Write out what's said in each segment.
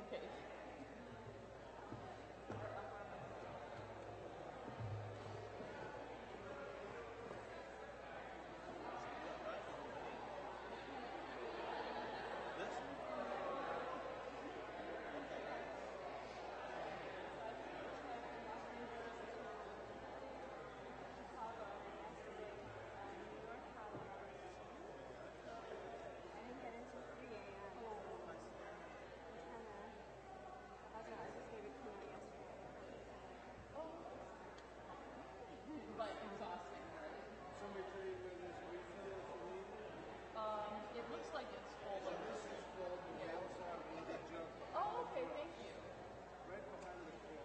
Okay. It looks like it's full. This is full. Yeah. Oh, okay, thank you. Right behind the cross.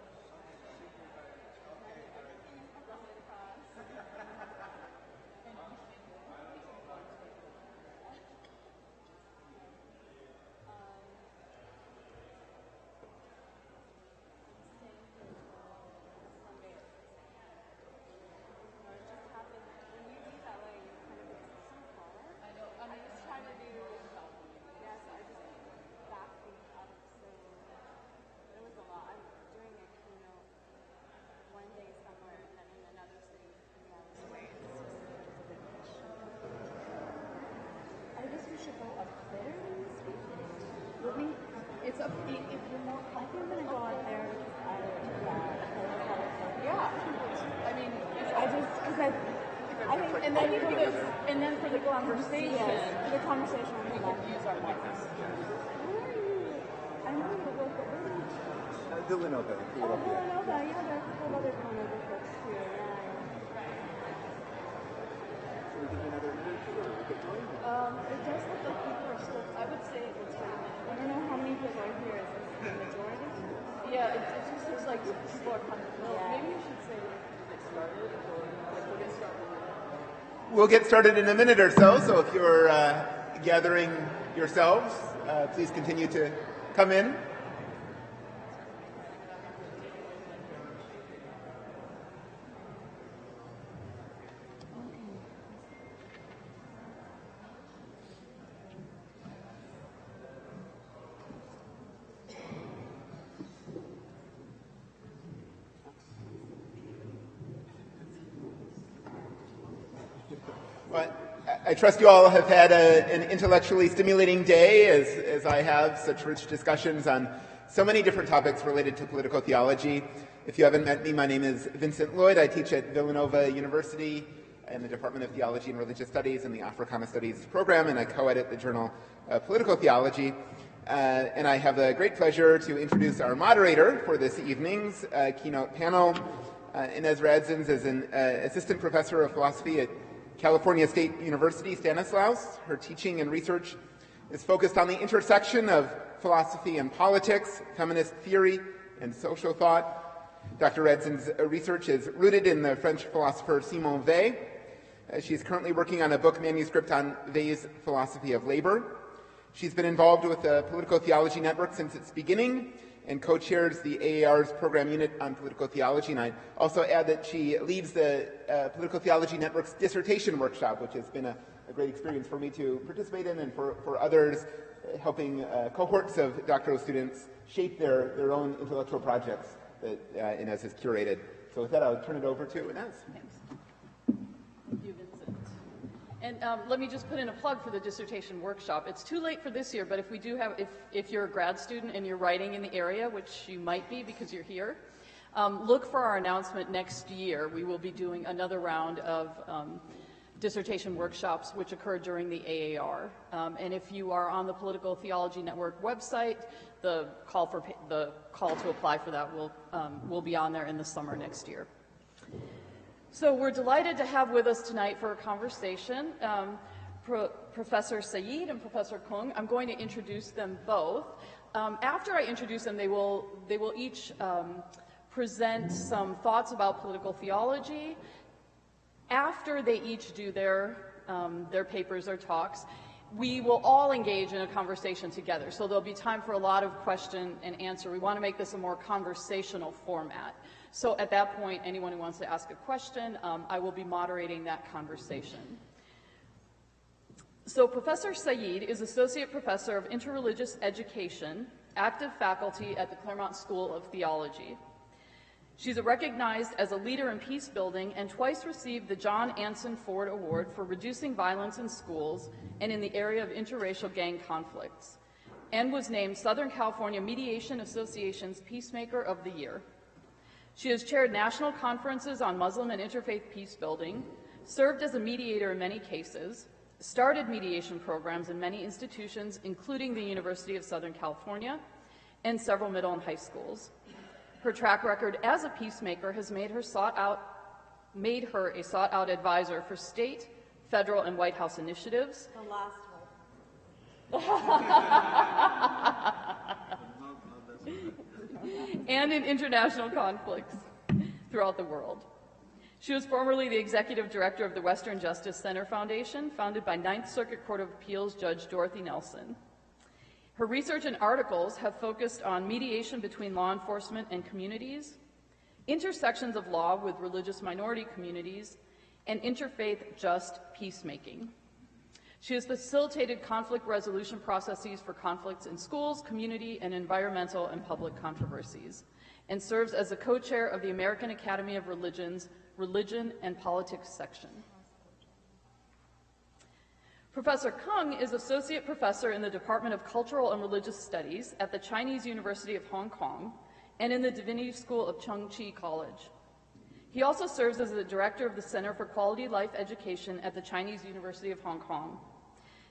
It's up if you're more, I think I'm gonna go out there because Yeah. I mean, I just because I think and then for the conversation, for the conversation we can use our mics. I know you're both, but where do you teach? Villanova. Oh, Villanova, yeah, there are a couple other Villanova folks here. So we give you another minute or two, or we get going? It does look like people are still. I would say it's like, I don't know how many people are here. Is this the majority? Yeah, it just looks like people are coming. Well, maybe you should say get started, or like we'll get started. We'll get started in a minute or so, so if you're gathering yourselves, please continue to come in. Well, I trust you all have had an intellectually stimulating day, as I have, such rich discussions on so many different topics related to political theology. If you haven't met me, my name is Vincent Lloyd. I teach at Villanova University in the Department of Theology and Religious Studies in the Africana Studies program, and I co-edit the journal Political Theology. And I have the great pleasure to introduce our moderator for this evening's keynote panel. Inez Radzins is an assistant professor of philosophy at California State University, Stanislaus. Her teaching and research is focused on the intersection of philosophy and politics, feminist theory, and social thought. Dr. Radzins' research is rooted in the French philosopher Simone Weil. She's currently working on a book manuscript on Weil's philosophy of labor. She's been involved with the Political Theology Network since its beginning and co-chairs the AAR's program unit on political theology. And I also add that she leads the Political Theology Network's dissertation workshop, which has been a great experience for me to participate in, and for others, helping cohorts of doctoral students shape their own intellectual projects that Inez has curated. So with that, I'll turn it over to Inez. Thanks. Thank you, Vincent. And let me just put in a plug for the dissertation workshop. It's too late for this year, but if we do have, if you're a grad student and you're writing in the area, which you might be because you're here, look for our announcement next year. We will be doing another round of dissertation workshops, which occurred during the AAR. And if you are on the Political Theology Network website, the call to apply for that will be on there in the summer next year. So we're delighted to have with us tonight for a conversation Professor Syeed and Professor Kung. I'm going to introduce them both. After I introduce them, they will each present some thoughts about political theology. After they each do their papers or talks, we will all engage in a conversation together. So there'll be time for a lot of question and answer. We want to make this a more conversational format. So at that point, anyone who wants to ask a question, I will be moderating that conversation. So Professor Syeed is Associate Professor of Interreligious Education active faculty at the Claremont School of Theology. She's recognized as a leader in peace building and twice received the John Anson Ford Award for reducing violence in schools and in the area of interracial gang conflicts, and was named Southern California Mediation Association's Peacemaker of the Year. She has chaired national conferences on Muslim and interfaith peace building, served as a mediator in many cases, started mediation programs in many institutions, including the University of Southern California and several middle and high schools. Her track record as a peacemaker has made her a sought-out advisor for state, federal, and White House initiatives. The last one. And in international conflicts throughout the world. She was formerly the executive director of the Western Justice Center Foundation, founded by Ninth Circuit Court of Appeals Judge Dorothy Nelson. Her research and articles have focused on mediation between law enforcement and communities, intersections of law with religious minority communities, and interfaith just peacemaking. She has facilitated conflict resolution processes for conflicts in schools, community, and environmental and public controversies, and serves as the co-chair of the American Academy of Religion's Religion and Politics section. Professor Kung is Associate Professor in the Department of Cultural and Religious Studies at the Chinese University of Hong Kong and in the Divinity School of Chung Chi College. He also serves as the Director of the Center for Quality Life Education at the Chinese University of Hong Kong,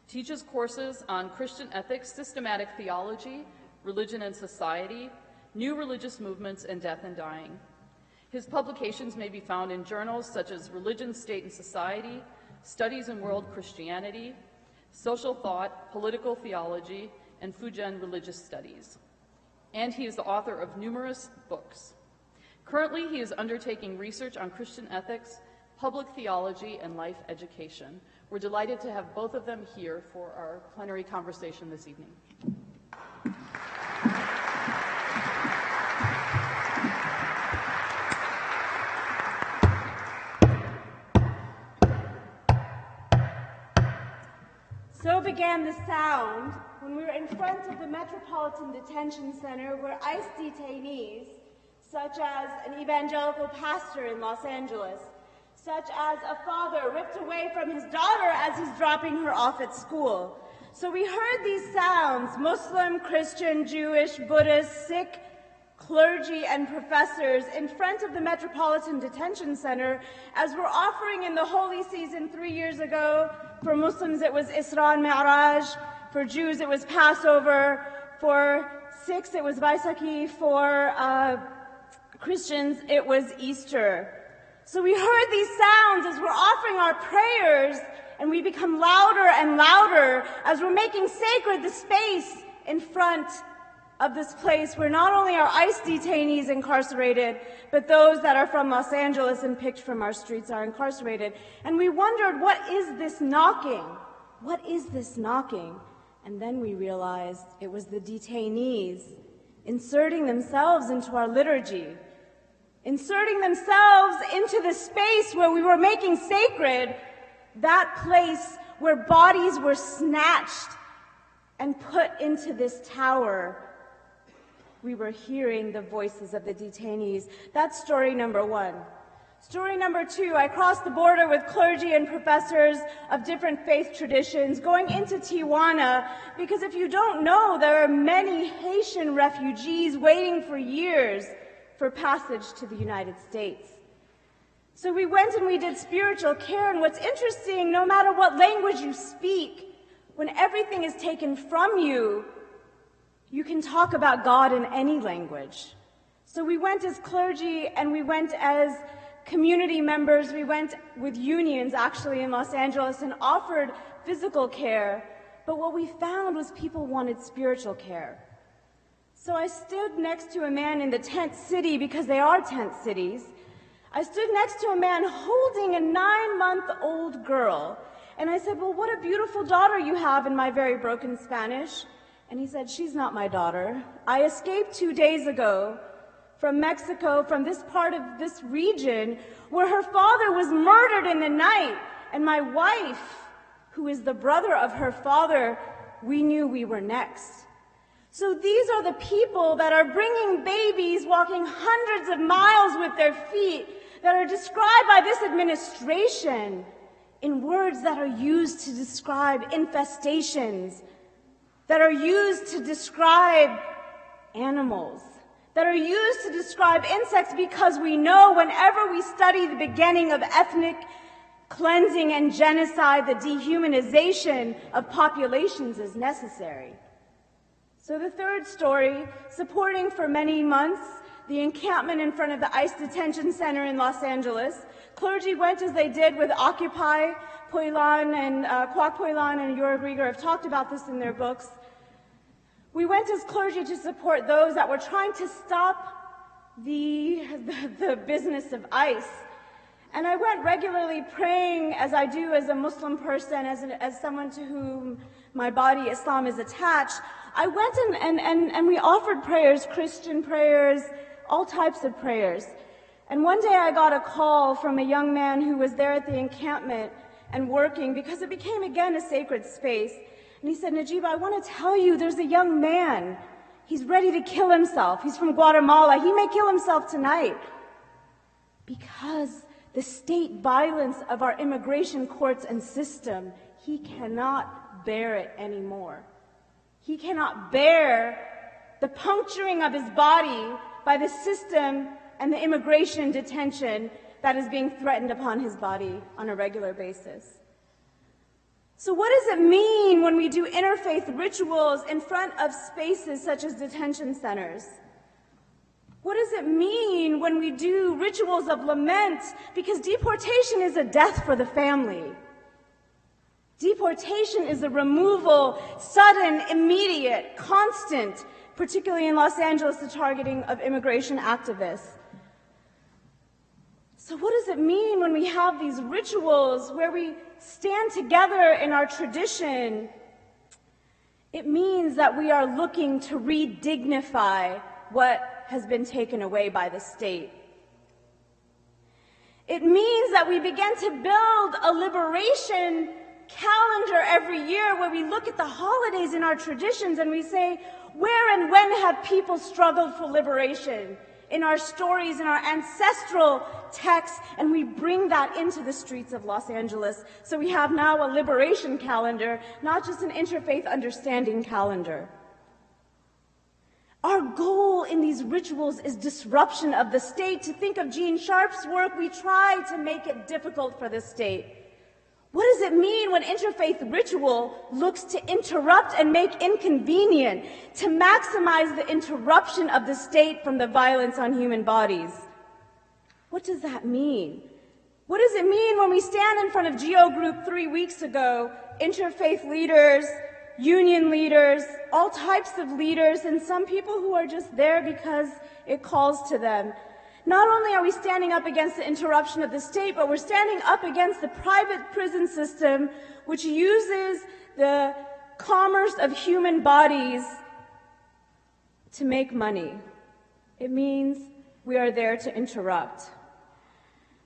teaches courses on Christian ethics, systematic theology, religion and society, new religious movements, and death and dying. His publications may be found in journals such as Religion, State, and Society, Studies in World Christianity, Social Thought, Political Theology, and Fujian Religious Studies. And he is the author of numerous books. Currently, he is undertaking research on Christian ethics, public theology, and life education. We're delighted to have both of them here for our plenary conversation this evening. So began the sound when we were in front of the Metropolitan Detention Center where ICE detainees, such as an evangelical pastor in Los Angeles, such as a father ripped away from his daughter as he's dropping her off at school. So we heard these sounds, Muslim, Christian, Jewish, Buddhist, Sikh, clergy, and professors in front of the Metropolitan Detention Center as we're offering in the holy season 3 years ago. For Muslims, it was Isra and Mi'raj. For Jews, it was Passover. For Sikhs, it was Vaisakhi. For Christians, it was Easter. So we heard these sounds as we're offering our prayers, and we become louder and louder as we're making sacred the space in front of this place where not only are ICE detainees incarcerated, but those that are from Los Angeles and picked from our streets are incarcerated. And we wondered, what is this knocking? What is this knocking? And then we realized it was the detainees inserting themselves into our liturgy, inserting themselves into the space where we were making sacred, that place where bodies were snatched and put into this tower. We were hearing the voices of the detainees. That's story number one. Story number two, I crossed the border with clergy and professors of different faith traditions going into Tijuana because if you don't know, there are many Haitian refugees waiting for years for passage to the United States. So we went and we did spiritual care, and what's interesting, no matter what language you speak, when everything is taken from you, you can talk about God in any language. So we went as clergy and we went as community members. We went with unions actually in Los Angeles and offered physical care. But what we found was people wanted spiritual care. So I stood next to a man in the tent city, because they are tent cities. I stood next to a man holding a 9-month-old girl. And I said, well, what a beautiful daughter you have, in my very broken Spanish. And he said, she's not my daughter. I escaped 2 days ago from Mexico, from this part of this region, where her father was murdered in the night. And my wife, who is the brother of her father, we knew we were next. So these are the people that are bringing babies, walking hundreds of miles with their feet, that are described by this administration in words that are used to describe infestations, that are used to describe animals, that are used to describe insects, because we know whenever we study the beginning of ethnic cleansing and genocide, the dehumanization of populations is necessary. So the third story, supporting for many months the encampment in front of the ICE detention center in Los Angeles, clergy went as they did with Occupy. Poilan and Kwok Poilan and Yura Grieger have talked about this in their books. We went as clergy to support those that were trying to stop the business of ICE. And I went regularly praying, as I do as a Muslim person, as someone to whom my body, Islam, is attached. I went and we offered prayers, Christian prayers, all types of prayers. And one day I got a call from a young man who was there at the encampment and working, because it became again a sacred space. And he said, Najeeba, I want to tell you, there's a young man. He's ready to kill himself. He's from Guatemala. He may kill himself tonight. Because the state violence of our immigration courts and system, he cannot bear it anymore. He cannot bear the puncturing of his body by the system and the immigration detention that is being threatened upon his body on a regular basis. So what does it mean when we do interfaith rituals in front of spaces such as detention centers? What does it mean when we do rituals of lament? Because deportation is a death for the family. Deportation is a removal, sudden, immediate, constant, particularly in Los Angeles, the targeting of immigration activists. So what does it mean when we have these rituals where we stand together in our tradition? It means that we are looking to re-dignify what has been taken away by the state. It means that we begin to build a liberation calendar every year where we look at the holidays in our traditions and we say, where and when have people struggled for liberation? In our stories, in our ancestral texts, and we bring that into the streets of Los Angeles. So we have now a liberation calendar, not just an interfaith understanding calendar. Our goal in these rituals is disruption of the state. To think of Gene Sharp's work, we try to make it difficult for the state. What does it mean when interfaith ritual looks to interrupt and make inconvenient, to maximize the interruption of the state from the violence on human bodies? What does that mean? What does it mean when we stand in front of Geo Group 3 weeks ago, interfaith leaders, union leaders, all types of leaders, and some people who are just there because it calls to them? Not only are we standing up against the interruption of the state, but we're standing up against the private prison system, which uses the commerce of human bodies to make money. It means we are there to interrupt.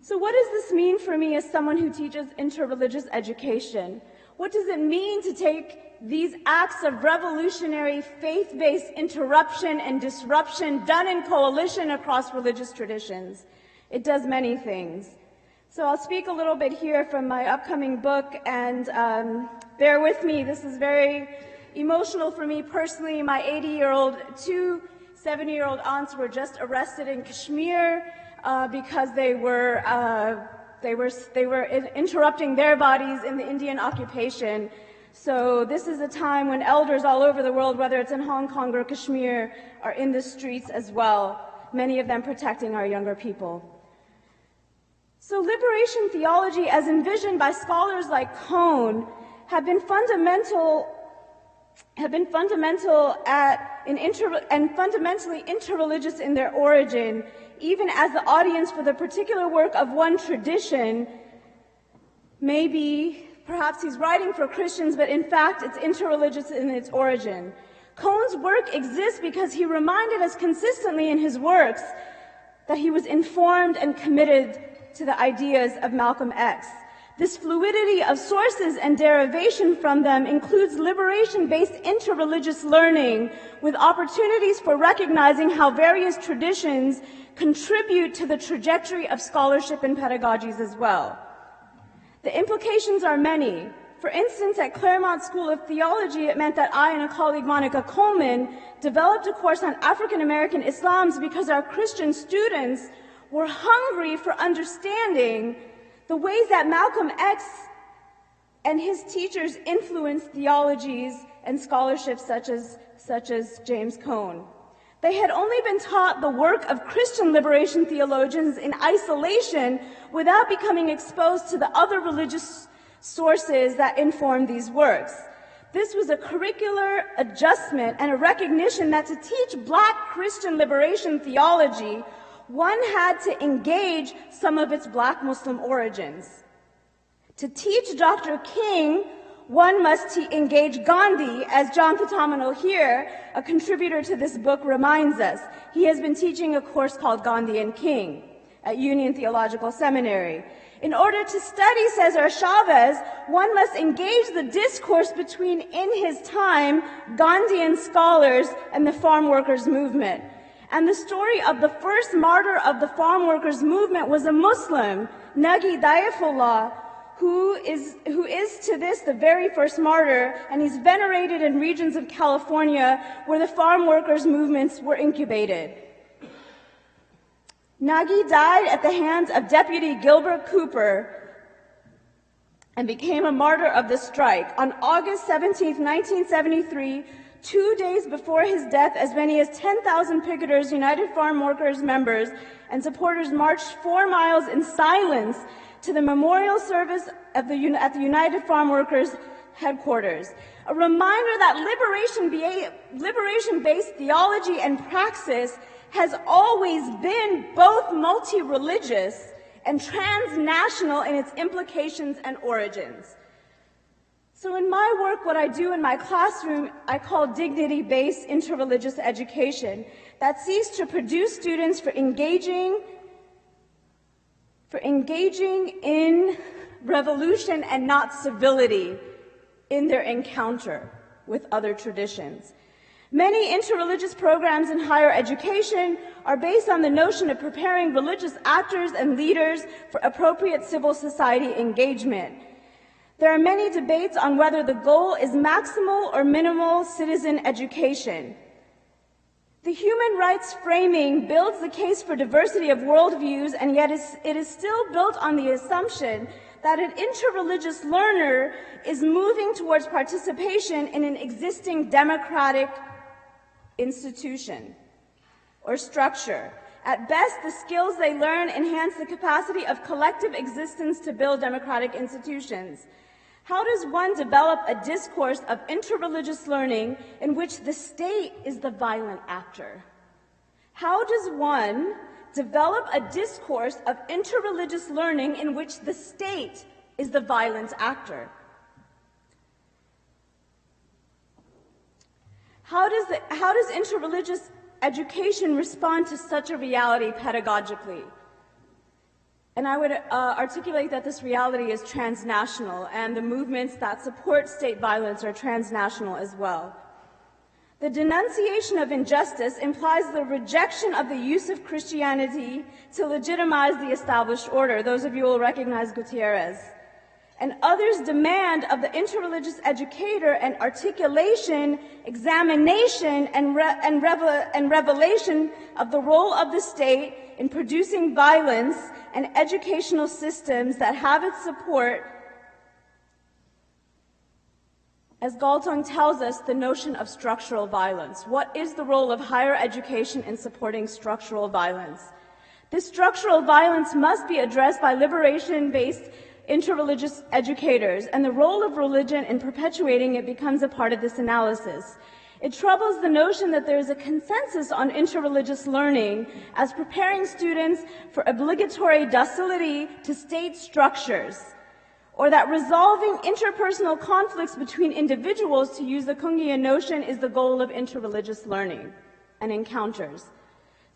So what does this mean for me as someone who teaches interreligious education? What does it mean to take these acts of revolutionary faith-based interruption and disruption done in coalition across religious traditions? It does many things. So I'll speak a little bit here from my upcoming book, and bear with me, this is very emotional for me personally. My 2 70-year-old aunts were just arrested in Kashmir because they were interrupting their bodies in the Indian occupation. So this is a time when elders all over the world, whether it's in Hong Kong or Kashmir, are in the streets as well, many of them protecting our younger people. So liberation theology, as envisioned by scholars like Cohn, have been fundamentally interreligious in their origin, even as the audience for the particular work of one tradition may be, perhaps he's writing for Christians, but in fact it's interreligious in its origin. Cohn's work exists because he reminded us consistently in his works that he was informed and committed to the ideas of Malcolm X, This fluidity of sources and derivation from them includes liberation-based interreligious learning with opportunities for recognizing how various traditions contribute to the trajectory of scholarship and pedagogies as well. The implications are many. For instance, at Claremont School of Theology, it meant that I and a colleague, Monica Coleman, developed a course on African American Islams because our Christian students were hungry for understanding the ways that Malcolm X and his teachers influenced theologies and scholarships such as James Cone. They had only been taught the work of Christian liberation theologians in isolation without becoming exposed to the other religious sources that inform these works. This was a curricular adjustment and a recognition that to teach Black Christian liberation theology, one had to engage some of its Black Muslim origins. To teach Dr. King, one must engage Gandhi, as John Pitamano here, a contributor to this book, reminds us. He has been teaching a course called Gandhi and King at Union Theological Seminary. In order to study, says Chavez, one must engage the discourse between, in his time, Gandhian scholars and the Farmworkers movement. And the story of the first martyr of the Farmworkers movement was a Muslim, Nagi Dayefullah, who is to this the very first martyr, and he's venerated in regions of California where the Farmworkers movements were incubated. Nagi died at the hands of Deputy Gilbert Cooper and became a martyr of the strike. On August 17, 1973, 2 days before his death, as many as 10,000 picketers, United Farm Workers members, and supporters marched 4 miles in silence to the memorial service at the United Farm Workers headquarters. A reminder that liberation-based theology and praxis has always been both multi-religious and transnational in its implications and origins. So in my work, what I do in my classroom, I call dignity-based interreligious education that seeks to produce students for engaging in revolution and not civility in their encounter with other traditions. Many interreligious programs in higher education are based on the notion of preparing religious actors and leaders for appropriate civil society engagement. There are many debates on whether the goal is maximal or minimal citizen education. The human rights framing builds the case for diversity of worldviews, and yet it is still built on the assumption that an interreligious learner is moving towards participation in an existing democratic institution or structure. At best, the skills they learn enhance the capacity of collective existence to build democratic institutions. How does one develop a discourse of interreligious learning in which the state is the violent actor? How does one develop a discourse of interreligious learning in which the state is the violent actor? How does interreligious education respond to such a reality pedagogically? And I would articulate that this reality is transnational, and the movements that support state violence are transnational as well. The denunciation of injustice implies the rejection of the use of Christianity to legitimize the established order. Those of you will recognize Gutierrez. And others demand of the interreligious educator an articulation, examination, and revelation of the role of the state in producing violence and educational systems that have its support, as Galtung tells us, the notion of structural violence. What is the role of higher education in supporting structural violence? This structural violence must be addressed by liberation-based interreligious educators, and the role of religion in perpetuating it becomes a part of this analysis. It troubles the notion that there is a consensus on interreligious learning as preparing students for obligatory docility to state structures, or that resolving interpersonal conflicts between individuals, to use the Kungian notion, is the goal of interreligious learning and encounters.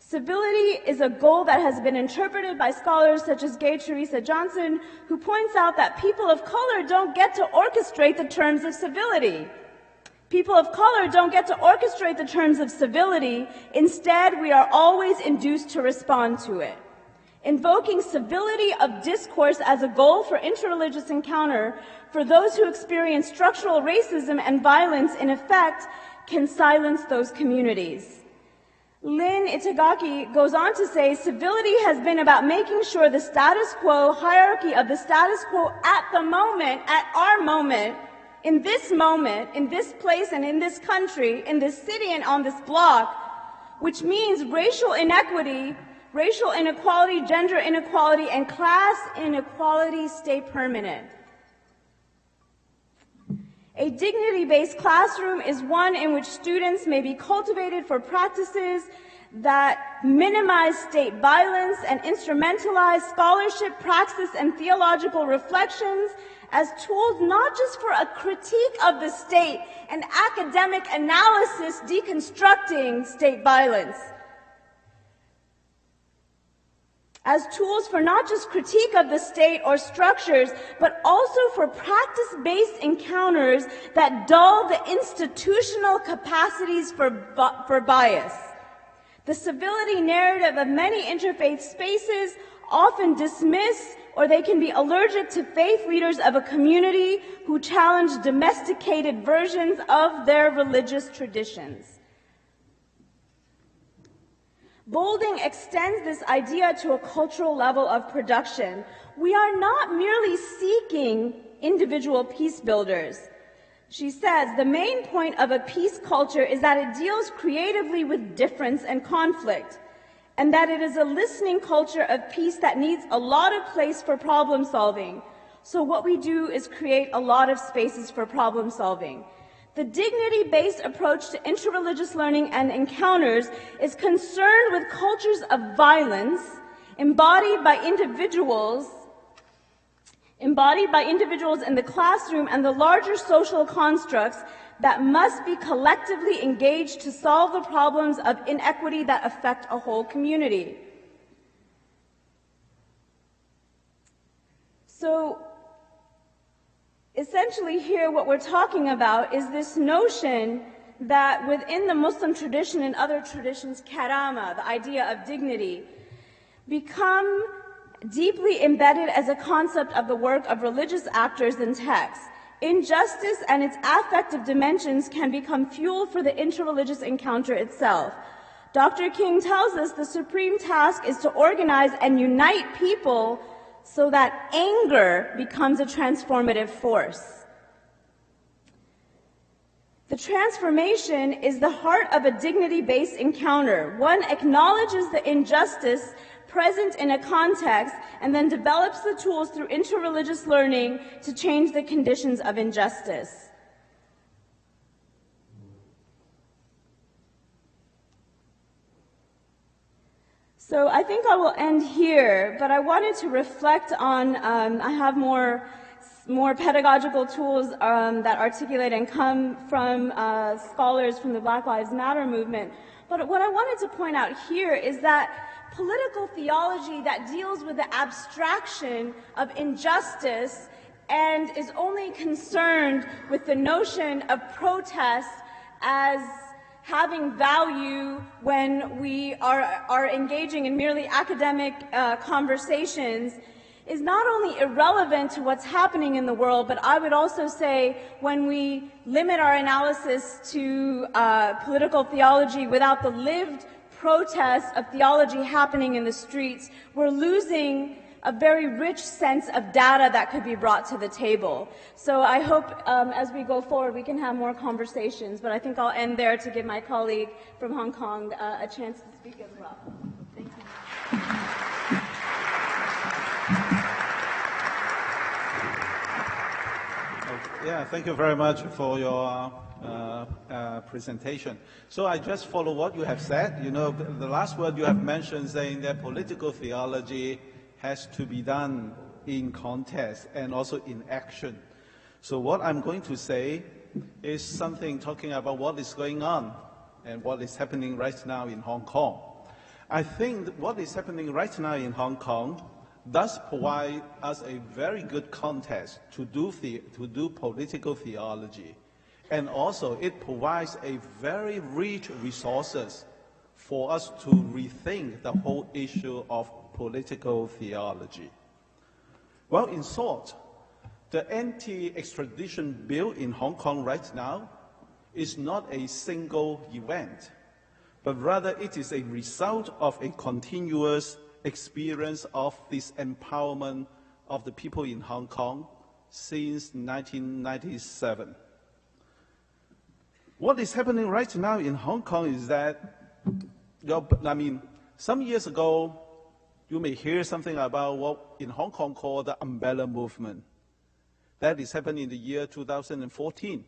Civility is a goal that has been interpreted by scholars such as Gay Teresa Johnson, who points out that people of color don't get to orchestrate the terms of civility. People of color don't get to orchestrate the terms of civility. Instead, we are always induced to respond to it. Invoking civility of discourse as a goal for interreligious encounter for those who experience structural racism and violence, in effect, can silence those communities. Lynn Itagaki goes on to say, civility has been about making sure the status quo hierarchy of the status quo at the moment, at our moment, in this place and in this country, in this city and on this block, which means racial inequity, racial inequality, gender inequality, and class inequality stay permanent. A dignity-based classroom is one in which students may be cultivated for practices that minimize state violence and instrumentalize scholarship, praxis, and theological reflections as tools not just for a critique of the state and academic analysis deconstructing state violence, as tools for not just critique of the state or structures, but also for practice-based encounters that dull the institutional capacities for bias. The civility narrative of many interfaith spaces often dismiss, or they can be allergic to faith leaders of a community who challenge domesticated versions of their religious traditions. Bolding extends this idea to a cultural level of production. We are not merely seeking individual peace builders. She says, the main point of a peace culture is that it deals creatively with difference and conflict, and that it is a listening culture of peace that needs a lot of place for problem solving. So what we do is create a lot of spaces for problem solving. The dignity-based approach to interreligious learning and encounters is concerned with cultures of violence embodied by individuals in the classroom and the larger social constructs that must be collectively engaged to solve the problems of inequity that affect a whole community. So, essentially here what we're talking about is this notion that within the Muslim tradition and other traditions, karama, the idea of dignity, become deeply embedded as a concept of the work of religious actors and texts. Injustice and its affective dimensions can become fuel for the interreligious encounter itself. Dr. King tells us the supreme task is to organize and unite people so that anger becomes a transformative force. The transformation is the heart of a dignity-based encounter. One acknowledges the injustice present in a context and then develops the tools through interreligious learning to change the conditions of injustice. So I think I will end here, but I wanted to reflect on, I have more pedagogical tools that articulate and come from scholars from the Black Lives Matter movement. But what I wanted to point out here is that political theology that deals with the abstraction of injustice and is only concerned with the notion of protest as having value when we are engaging in merely academic conversations is not only irrelevant to what's happening in the world, but I would also say when we limit our analysis to political theology without the lived protest of theology happening in the streets, we're losing a very rich sense of data that could be brought to the table. So I hope as we go forward we can have more conversations, but I think I'll end there to give my colleague from Hong Kong a chance to speak as well. Thank you. Yeah, thank you very much for your presentation. So I just follow what you have said. You know, the last word you have mentioned saying that political theology has to be done in context and also in action. So what I'm going to say is something talking about what is going on and what is happening right now in Hong Kong. I think that what is happening right now in Hong Kong does provide us a very good context to do political theology. And also it provides a very rich resources for us to rethink the whole issue of political theology. Well, in short, the anti-extradition bill in Hong Kong right now is not a single event, but rather it is a result of a continuous experience of this empowerment of the people in Hong Kong since 1997. What is happening right now in Hong Kong is that, some years ago, you may hear something about what in Hong Kong called the Impella Movement. That is happening in the year 2014.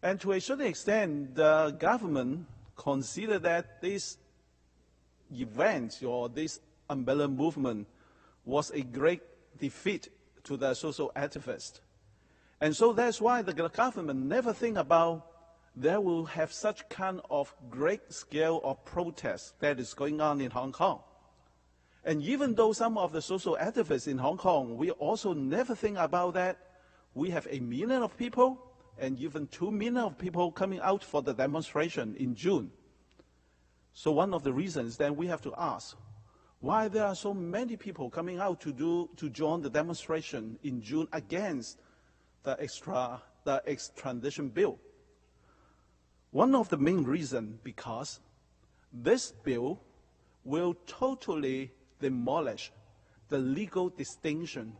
And to a certain extent, the government considered that this event or this Impella Movement was a great defeat to the social activists. And so that's why the government never think about there will have such kind of great scale of protest that is going on in Hong Kong. And even though some of the social activists in Hong Kong, we also never think about that. We have 1 million of people and even 2 million of people coming out for the demonstration in June. So one of the reasons then we have to ask why there are so many people coming out to join the demonstration in June against the extradition bill. One of the main reasons because this bill will totally demolish the legal distinction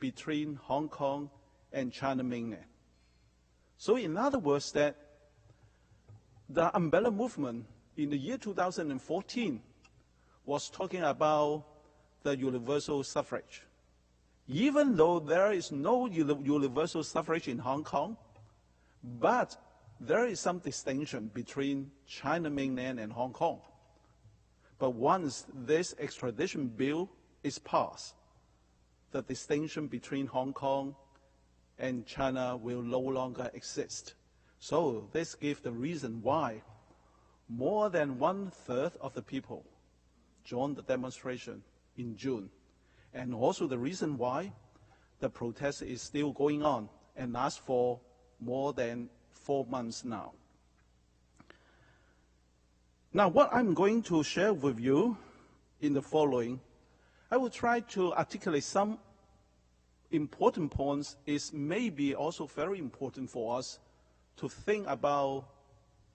between Hong Kong and China mainland. So in other words, that the Impella Movement in the year 2014 was talking about the universal suffrage. Even though there is no universal suffrage in Hong Kong, but there is some distinction between China mainland and Hong Kong. But once this extradition bill is passed, the distinction between Hong Kong and China will no longer exist. So this gives the reason why more than 1/3 of the people joined the demonstration in June. And also the reason why the protest is still going on and lasts for more than 4 months now. Now, what I'm going to share with you in the following, I will try to articulate some important points. Is maybe also very important for us to think about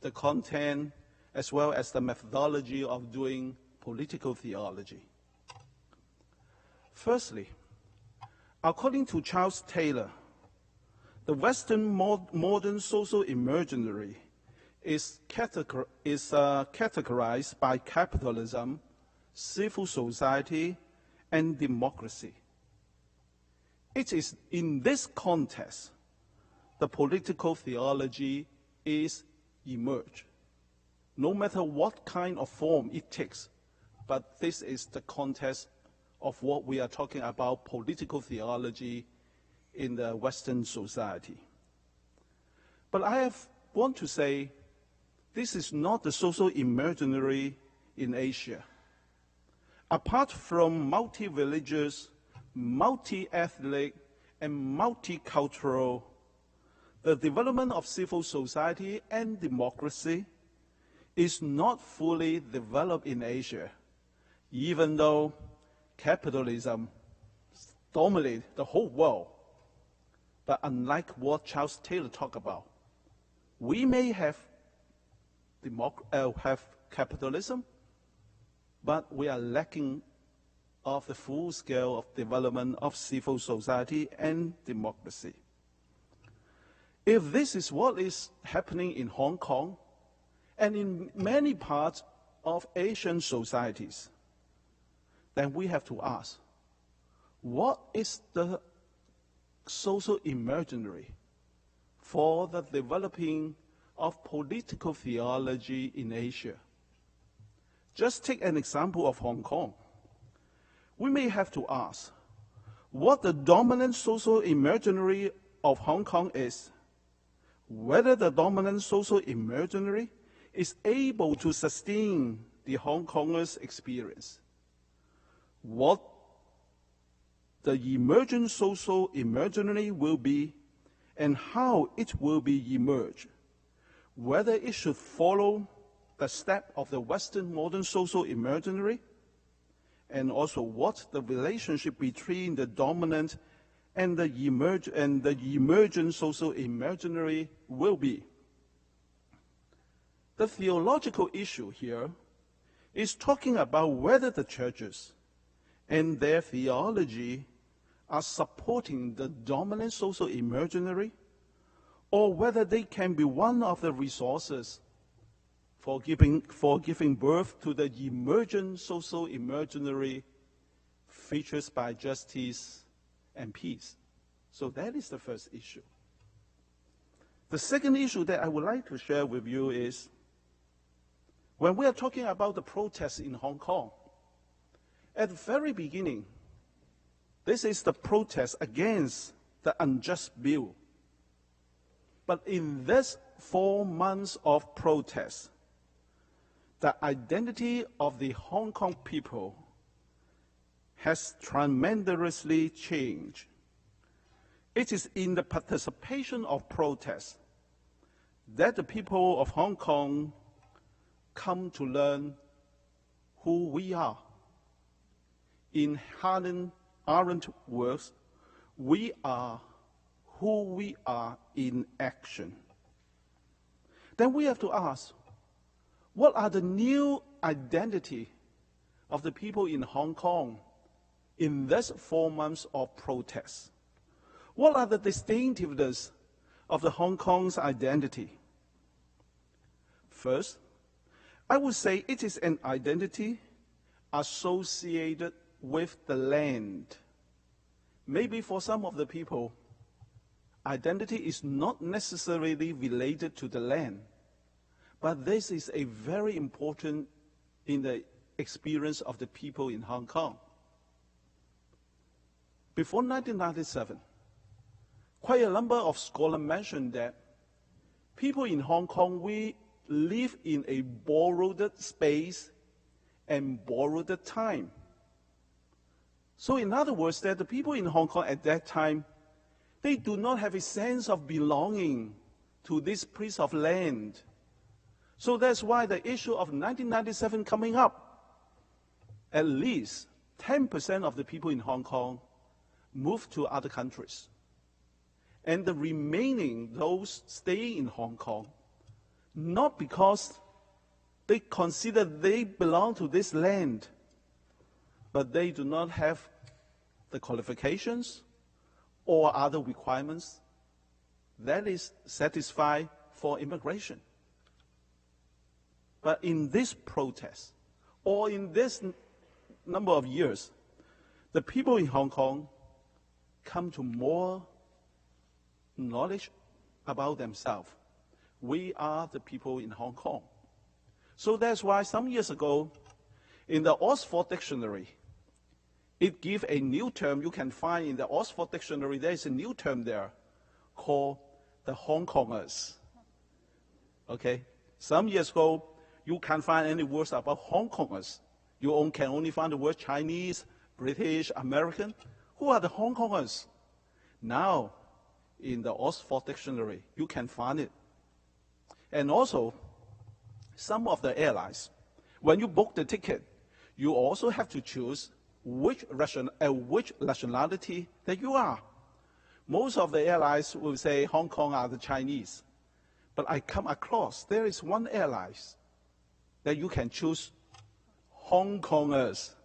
the content as well as the methodology of doing political theology. Firstly, according to Charles Taylor, the Western modern social imaginary is categorized by capitalism, civil society, and democracy. It is in this context the political theology is emerged, no matter what kind of form it takes. But this is the context of what we are talking about, political theology in the Western society. But I want to say this is not the social imaginary in Asia. Apart from multi-religious, multi-ethnic, and multicultural, the development of civil society and democracy is not fully developed in Asia, even though capitalism dominates the whole world. But unlike what Charles Taylor talked about, we may have capitalism, but we are lacking of the full scale of development of civil society and democracy. If this is what is happening in Hong Kong and in many parts of Asian societies, then we have to ask, what is the social imaginary for the developing of political theology in Asia? Just take an example of Hong Kong. We may have to ask what the dominant social imaginary of Hong Kong is, whether the dominant social imaginary is able to sustain the Hong Kongers experience, what the emergent social imaginary will be, and how it will be emerged, whether it should follow the step of the Western modern social imaginary, and also what the relationship between the dominant and the emergent social imaginary will be. The theological issue here is talking about whether the churches and their theology are supporting the dominant social imaginary, or whether they can be one of the resources for giving birth to the emergent social imaginary features by justice and peace. So that is the first issue. The second issue that I would like to share with you is, when we are talking about the protests in Hong Kong, at the very beginning, this is the protest against the unjust bill. But in this 4 months of protest, the identity of the Hong Kong people has tremendously changed. It is in the participation of protests that the people of Hong Kong come to learn who we are. In Hannah Arendt's words, we are who we are in action. Then we have to ask, what are the new identity of the people in Hong Kong in this 4 months of protest? What are the distinctiveness of the Hong Kong's identity? First, I would say it is an identity associated with the land. Maybe for some of the people, identity is not necessarily related to the land, but this is a very important in the experience of the people in Hong Kong. Before 1997, quite a number of scholars mentioned that people in Hong Kong, we live in a borrowed space and borrowed time. So in other words, that the people in Hong Kong at that time, they do not have a sense of belonging to this piece of land. So that's why the issue of 1997 coming up, at least 10% of the people in Hong Kong moved to other countries. And the remaining, those staying in Hong Kong, not because they consider they belong to this land, but they do not have the qualifications or other requirements that is satisfied for immigration. But in this protest, or in this number of years, the people in Hong Kong come to more knowledge about themselves. We are the people in Hong Kong. So that's why some years ago, in the Oxford Dictionary, it gives a new term you can find in the Oxford Dictionary. There is a new term there called the Hong Kongers. Okay? Some years ago, you can't find any words about Hong Kongers. You can only find the word Chinese, British, American. Who are the Hong Kongers? Now, in the Oxford Dictionary, you can find it. And also, some of the airlines, when you book the ticket, you also have to choose which nationality that you are. Most of the airlines will say Hong Kong are the Chinese. But I come across, there is one airline that you can choose Hong Kongers.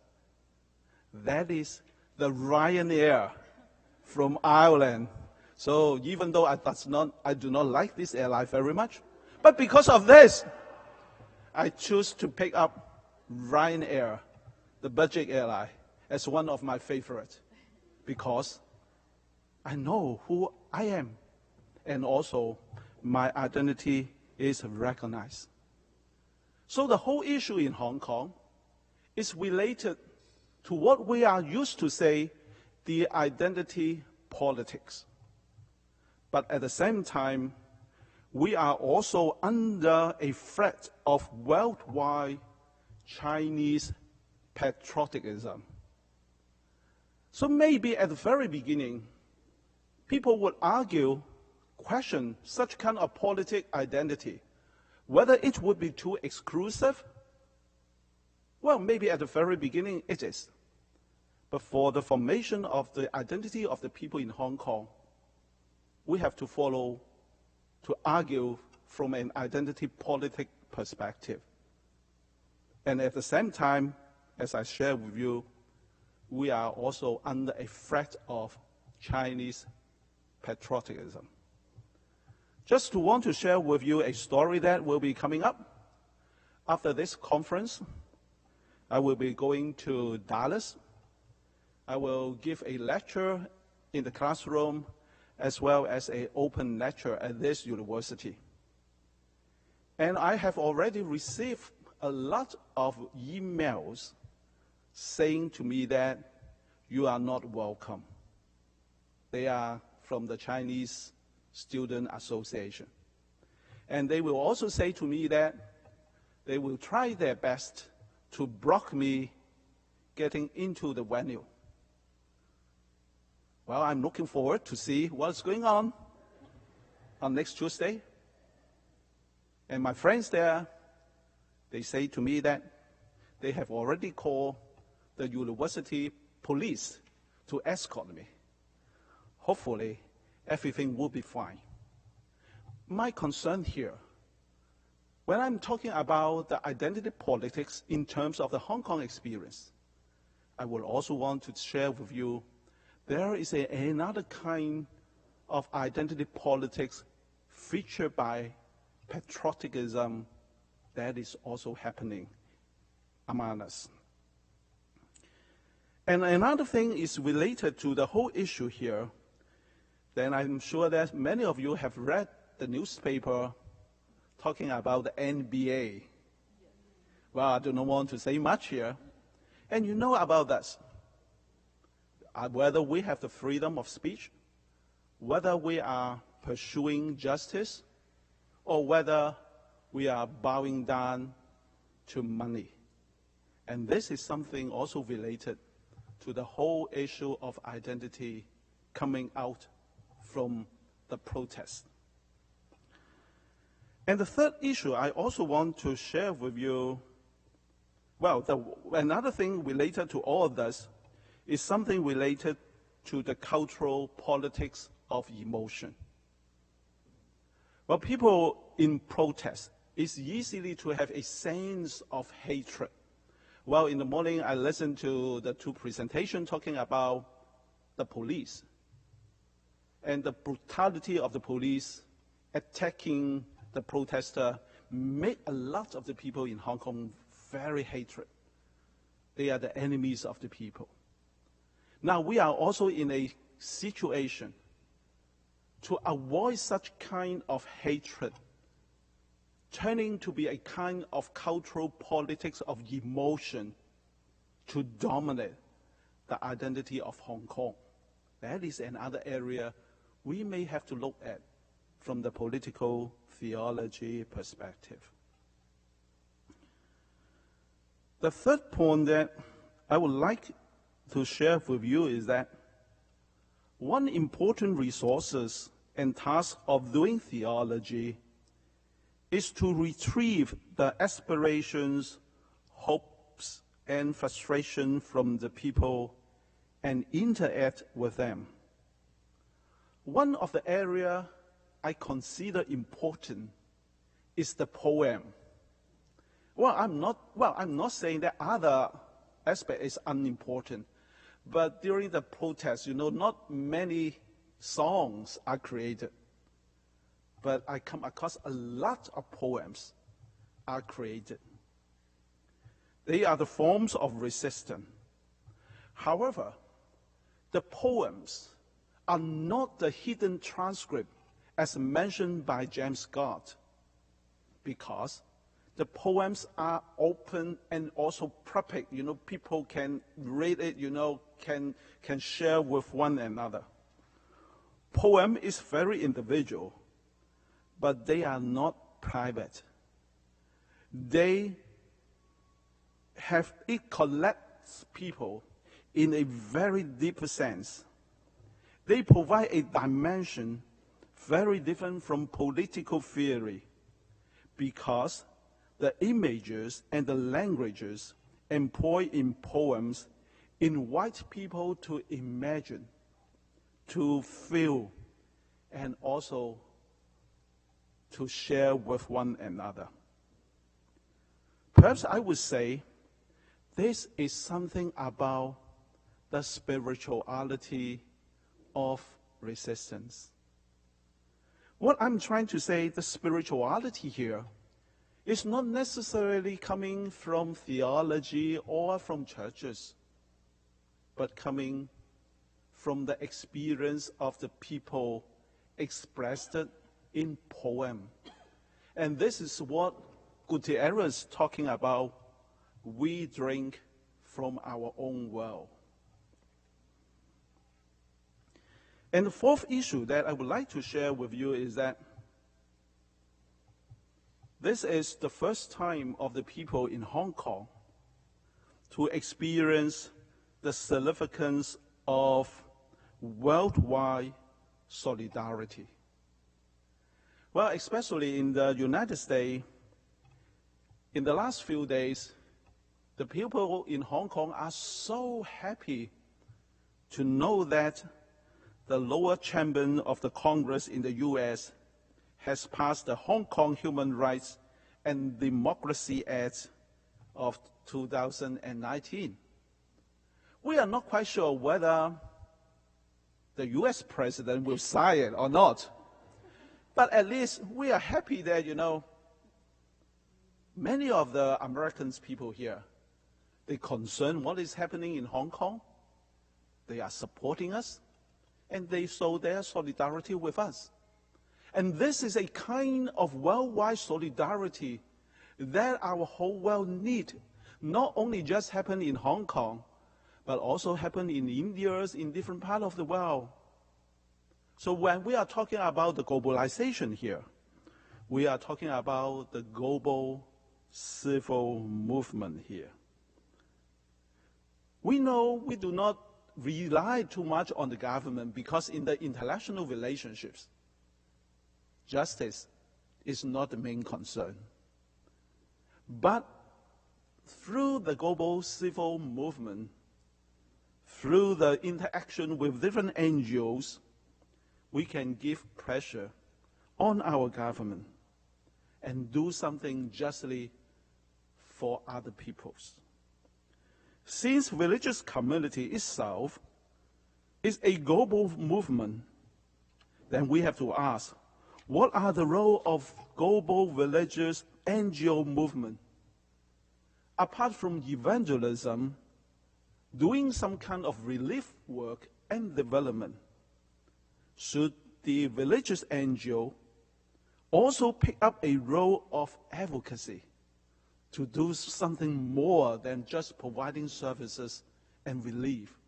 That is the Ryanair from Ireland. So even though I do not like this airline very much, but because of this, I choose to pick up Ryanair, the budget airline, as one of my favorites, because I know who I am, and also my identity is recognized. So the whole issue in Hong Kong is related to what we are used to say, the identity politics. But at the same time, we are also under a threat of worldwide Chinese patriotism. So maybe at the very beginning, people would argue, question such kind of politic identity, whether it would be too exclusive. Well, maybe at the very beginning it is. But for the formation of the identity of the people in Hong Kong, we have to argue from an identity politic perspective. And at the same time, as I share with you, we are also under a threat of Chinese patriotism. Just to want to share with you a story that will be coming up. After this conference, I will be going to Dallas. I will give a lecture in the classroom as well as an open lecture at this university. And I have already received a lot of emails saying to me that you are not welcome. They are from the Chinese Student Association. And they will also say to me that they will try their best to block me getting into the venue. Well, I'm looking forward to see what's going on next Tuesday. And my friends there, they say to me that they have already called the university police to escort me. Hopefully, everything will be fine. My concern here, when I'm talking about the identity politics in terms of the Hong Kong experience, I will also want to share with you there is another kind of identity politics featured by patriotism that is also happening among us. And another thing is related to the whole issue here. Then I'm sure that many of you have read the newspaper talking about the NBA. Well, I do not want to say much here. And you know about this. Whether we have the freedom of speech, whether we are pursuing justice, or whether we are bowing down to money. And this is something also related to the whole issue of identity coming out from the protest. And the third issue I also want to share with you, well, another thing related to all of this is something related to the cultural politics of emotion. Well, people in protest, it's easy to have a sense of hatred. Well, in the morning, I listened to the two presentations talking about the police and the brutality of the police attacking the protester made a lot of the people in Hong Kong very hatred. They are the enemies of the people. Now, we are also in a situation to avoid such kind of hatred turning to be a kind of cultural politics of emotion to dominate the identity of Hong Kong. That is another area we may have to look at from the political theology perspective. The third point that I would like to share with you is that one important resources and task of doing theology is to retrieve the aspirations, hopes, and frustration from the people and interact with them. One of the areas I consider important is the poem. Well, I'm not saying that other aspect is unimportant, but during the protest, not many songs are created. But I come across a lot of poems are created. They are the forms of resistance. However, the poems are not the hidden transcript as mentioned by James Scott, because the poems are open and also public. People can read it, can share with one another. Poem is very individual, but they are not private. They it collects people in a very deep sense. They provide a dimension very different from political theory, because the images and the languages employed in poems invite people to imagine, to feel, and also to share with one another. Perhaps I would say this is something about the spirituality of resistance. What I'm trying to say, the spirituality here is not necessarily coming from theology or from churches, but coming from the experience of the people expressed in poem. And this is what Gutierrez is talking about. We drink from our own well. And the fourth issue that I would like to share with you is that this is the first time of the people in Hong Kong to experience the significance of worldwide solidarity. Well, especially in the United States, in the last few days, the people in Hong Kong are so happy to know that the lower chamber of the Congress in the U.S. has passed the Hong Kong Human Rights and Democracy Act of 2019. We are not quite sure whether the U.S. president will sign it or not, but at least we are happy that, many of the American people here, they concern what is happening in Hong Kong. They are supporting us, and they show their solidarity with us. And this is a kind of worldwide solidarity that our whole world needs, not only just happen in Hong Kong, but also happen in India, in different parts of the world. So when we are talking about the globalization here, we are talking about the global civil movement here. We know we do not rely too much on the government because in the international relationships, justice is not the main concern. But through the global civil movement, through the interaction with different NGOs, we can give pressure on our government and do something justly for other peoples. Since religious community itself is a global movement, then we have to ask, what are the role of global religious NGO movement? Apart from evangelism, doing some kind of relief work and development, should the religious NGO also pick up a role of advocacy to do something more than just providing services and relief,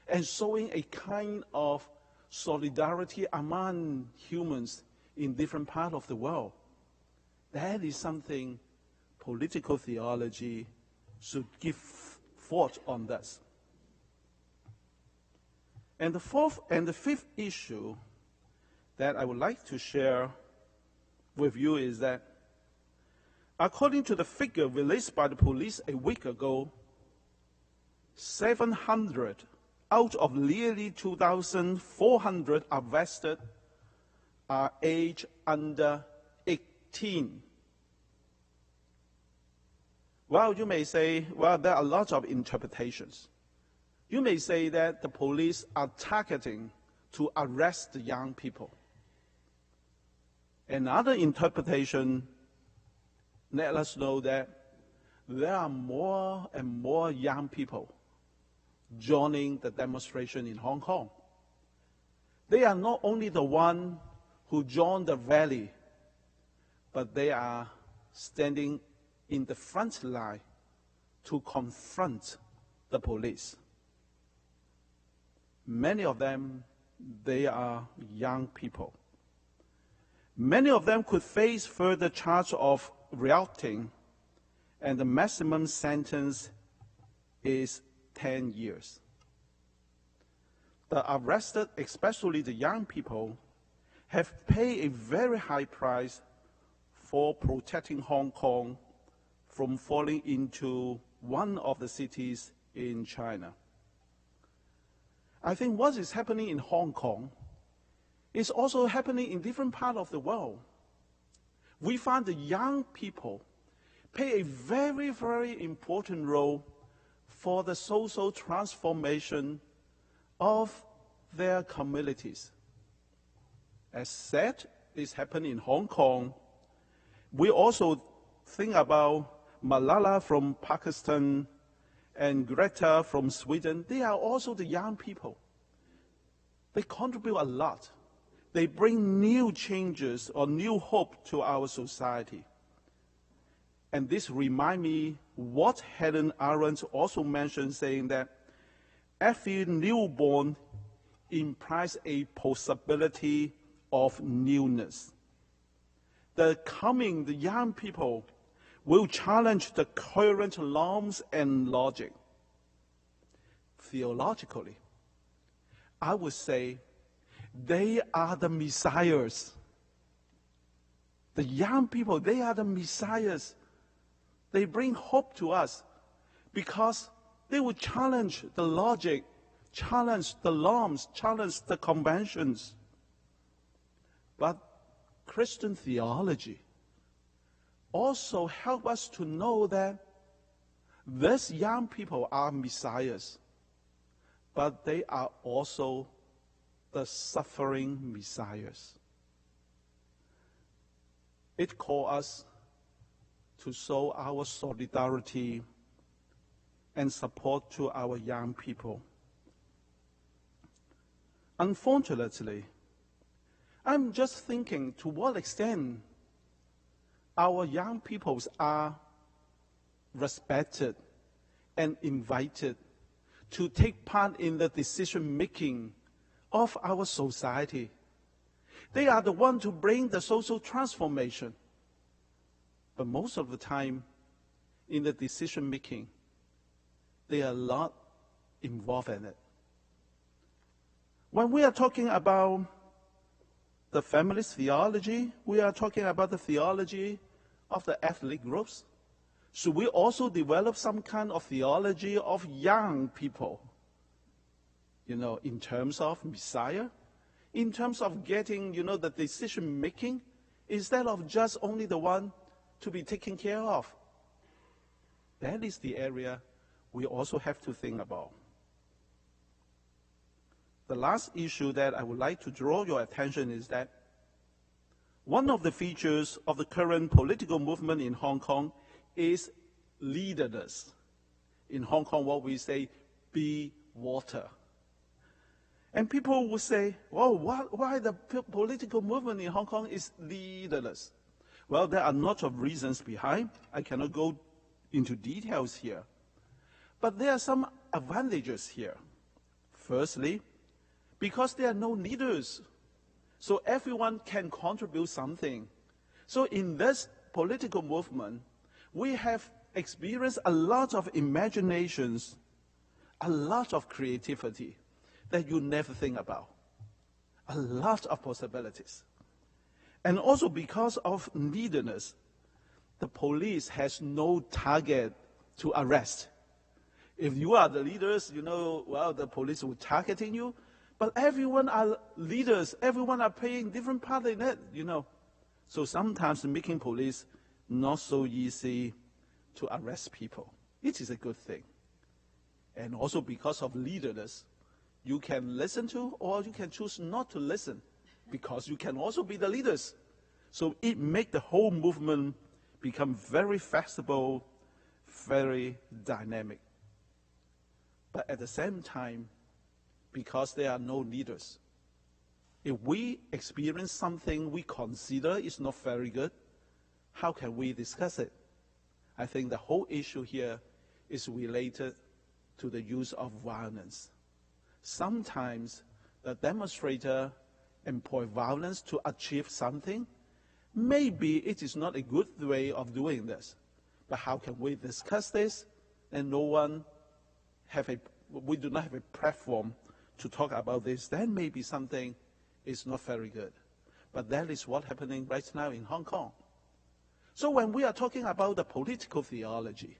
and showing a kind of solidarity among humans in different parts of the world? That is something political theology should give thought on this. And the fourth and the fifth issue that I would like to share with you is that according to the figure released by the police a week ago, 700 out of nearly 2,400 arrested are aged under 18. Well, you may say, well, there are lots of interpretations. You may say that the police are targeting to arrest the young people. Another interpretation let us know that there are more and more young people joining the demonstration in Hong Kong. They are not only the ones who joined the rally, but they are standing in the front line to confront the police. Many of them, they are young people. Many of them could face further charge of reacting and the maximum sentence is 10 years. The arrested, especially the young people, have paid a very high price for protecting Hong Kong from falling into one of the cities in China. I think what is happening in Hong Kong is also happening in different parts of the world. We find the young people play a very, very important role for the social transformation of their communities. As said, this happened in Hong Kong. We also think about Malala from Pakistan and Greta from Sweden. They are also the young people. They contribute a lot. They bring new changes or new hope to our society. And this reminds me what Helen Arendt also mentioned, saying that every newborn implies a possibility of newness. The young people will challenge the current norms and logic. Theologically, I would say they are the messiahs. The young people, they are the messiahs. They bring hope to us because they will challenge the logic, challenge the norms, challenge the conventions. But Christian theology also help us to know that these young people are messiahs, but they are also the suffering messiahs. It calls us to show our solidarity and support to our young people. Unfortunately, I'm just thinking to what extent our young peoples are respected and invited to take part in the decision-making of our society. They are the ones to bring the social transformation. But most of the time, in the decision-making, they are not involved in it. When we are talking about the feminist theology, we are talking about the theology of the ethnic groups. Should we also develop some kind of theology of young people? In terms of Messiah, in terms of getting, the decision-making, instead of just only the one to be taken care of. That is the area we also have to think about. The last issue that I would like to draw your attention is that one of the features of the current political movement in Hong Kong is leaderless. In Hong Kong, what we say, be water. And people will say, why the political movement in Hong Kong is leaderless? Well, there are lots of reasons behind. I cannot go into details here. But there are some advantages here. Firstly, because there are no leaders, so everyone can contribute something. So in this political movement, we have experienced a lot of imaginations, a lot of creativity that you never think about, a lot of possibilities. And also because of leaderness, the police has no target to arrest. If you are the leaders, the police will targeting you, but everyone are leaders, everyone are playing different part in it, So sometimes making police not so easy to arrest people. It is a good thing. And also because of leaderness, you can listen to or you can choose not to listen because you can also be the leaders. So it makes the whole movement become very flexible, very dynamic. But at the same time, because there are no leaders, if we experience something we consider is not very good, how can we discuss it? I think the whole issue here is related to the use of violence. Sometimes the demonstrator employ violence to achieve something. Maybe it is not a good way of doing this. but how can we discuss this? And we do not have a platform to talk about this. Then maybe something is not very good. But that is what's happening right now in Hong Kong. So when we are talking about the political theology,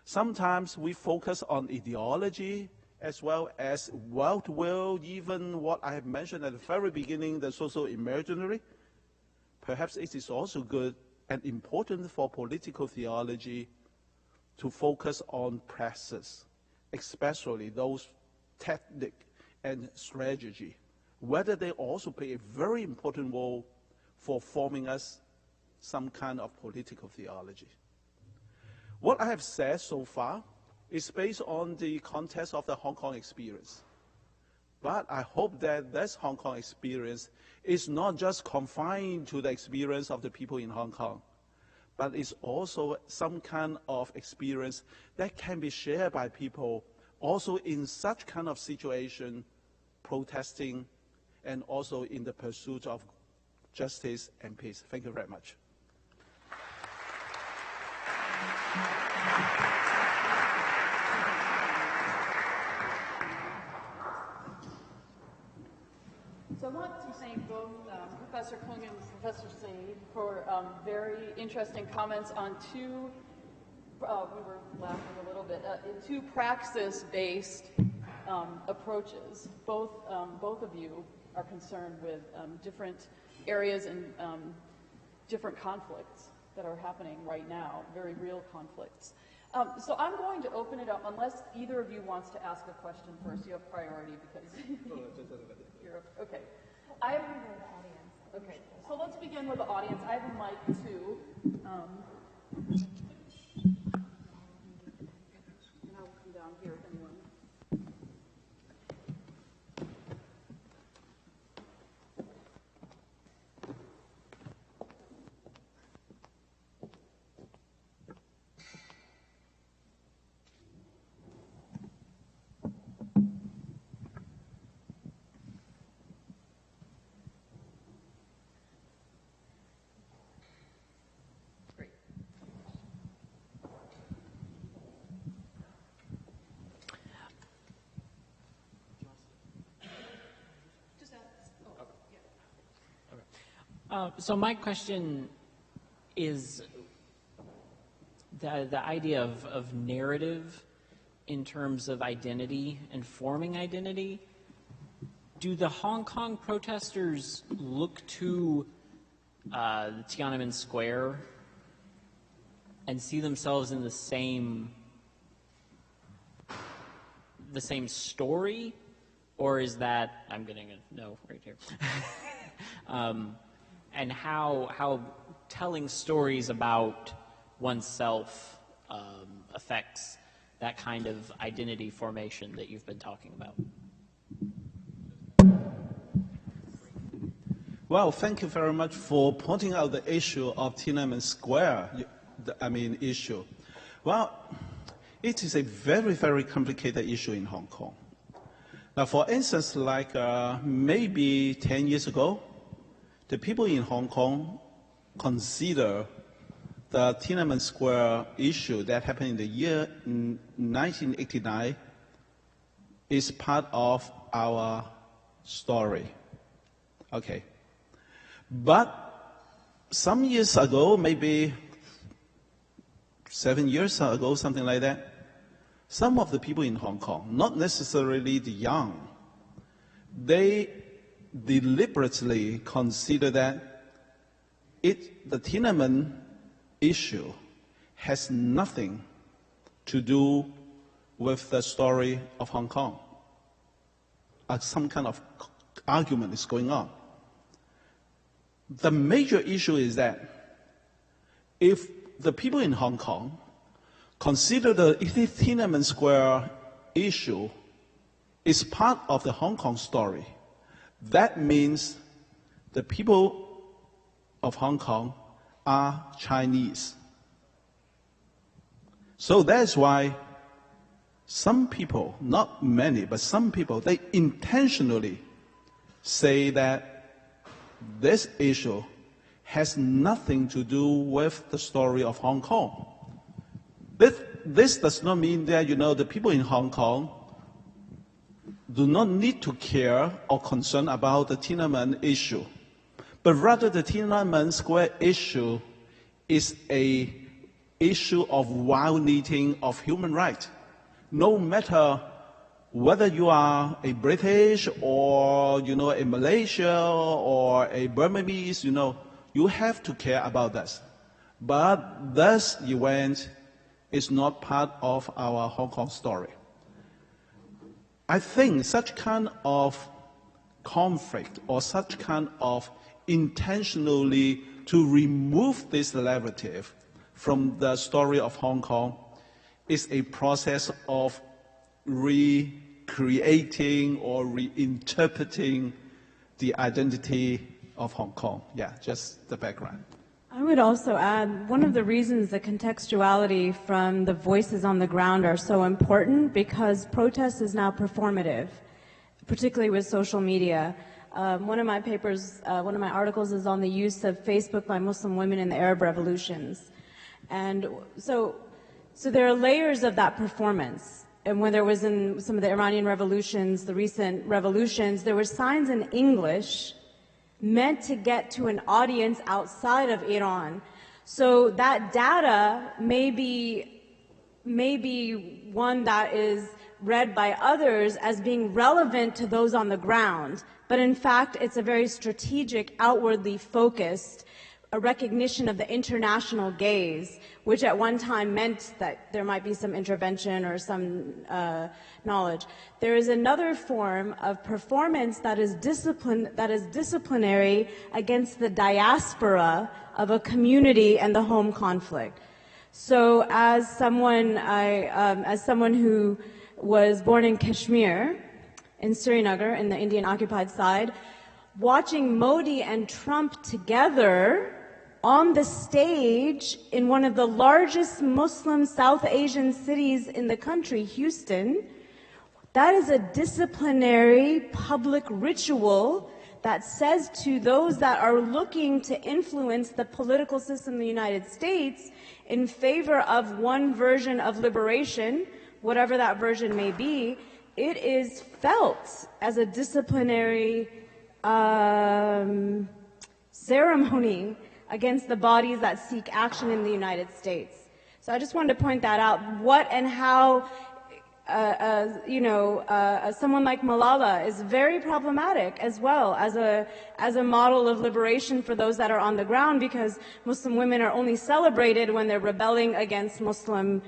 sometimes we focus on ideology as well as world will, even what I have mentioned at the very beginning, the social imaginary. Perhaps it is also good and important for political theology to focus on praxis, especially those tactic and strategy, whether they also play a very important role for forming us some kind of political theology. What I have said so far is based on the context of the Hong Kong experience. But I hope that this Hong Kong experience is not just confined to the experience of the people in Hong Kong, but it's also some kind of experience that can be shared by people also in such kind of situation, protesting, and also in the pursuit of justice and peace. Thank you very much. So I want to thank both Professor Kung and Professor Syeed for very interesting comments on two, we were laughing a little bit, two praxis-based approaches. Both of you are concerned with different areas and different conflicts that are happening right now, very real conflicts. So I'm going to open it up, unless either of you wants to ask a question first. You have priority because you're okay. Okay, so let's begin with the audience. I have a mic too. And I'll come down here if anyone. So my question is the idea of narrative in terms of identity and forming identity. Do the Hong Kong protesters look to the Tiananmen Square and see themselves in the same story, or is that, I'm getting a no right here. And how telling stories about oneself affects that kind of identity formation that you've been talking about. Well, thank you very much for pointing out the issue of Tiananmen Square, issue. Well, it is a very, very complicated issue in Hong Kong. Now, for instance, like maybe 10 years ago, the people in Hong Kong consider the Tiananmen Square issue that happened in the year 1989 is part of our story. Okay. But some years ago, maybe 7 years ago, something like that, some of the people in Hong Kong, not necessarily the young, they deliberately consider that the Tiananmen issue has nothing to do with the story of Hong Kong. Some kind of argument is going on. The major issue is that if the people in Hong Kong consider the Tiananmen Square issue is part of the Hong Kong story, that means the people of Hong Kong are Chinese. So that's why some people, not many, but some people, they intentionally say that this issue has nothing to do with the story of Hong Kong. This does not mean that, the people in Hong Kong do not need to care or concern about the Tiananmen issue, but rather the Tiananmen Square issue is a issue of violating of human rights. No matter whether you are a British or, a Malaysia or a Burmese, you have to care about this. But this event is not part of our Hong Kong story. I think such kind of conflict or such kind of intentionally to remove this narrative from the story of Hong Kong is a process of recreating or reinterpreting the identity of Hong Kong. Yeah, just the background. I would also add, one of the reasons the contextuality from the voices on the ground are so important, because protest is now performative, particularly with social media. One of my articles is on the use of Facebook by Muslim women in the Arab revolutions. And so there are layers of that performance. And when there was in some of the Iranian revolutions, the recent revolutions, there were signs in English meant to get to an audience outside of Iran. So that data may be one that is read by others as being relevant to those on the ground. But in fact, it's a very strategic, outwardly focused, a recognition of the international gaze, which at one time meant that there might be some intervention or some knowledge. There is another form of performance that is disciplinary against the diaspora of a community and the home conflict. So, as someone who was born in Kashmir, in Srinagar, in the Indian occupied side, watching Modi and Trump together on the stage in one of the largest Muslim South Asian cities in the country, Houston, that is a disciplinary public ritual that says to those that are looking to influence the political system in the United States in favor of one version of liberation, whatever that version may be, it is felt as a disciplinary ceremony against the bodies that seek action in the United States. So I just wanted to point that out. What and how, someone like Malala is very problematic as well as a model of liberation for those that are on the ground, because Muslim women are only celebrated when they're rebelling against Muslim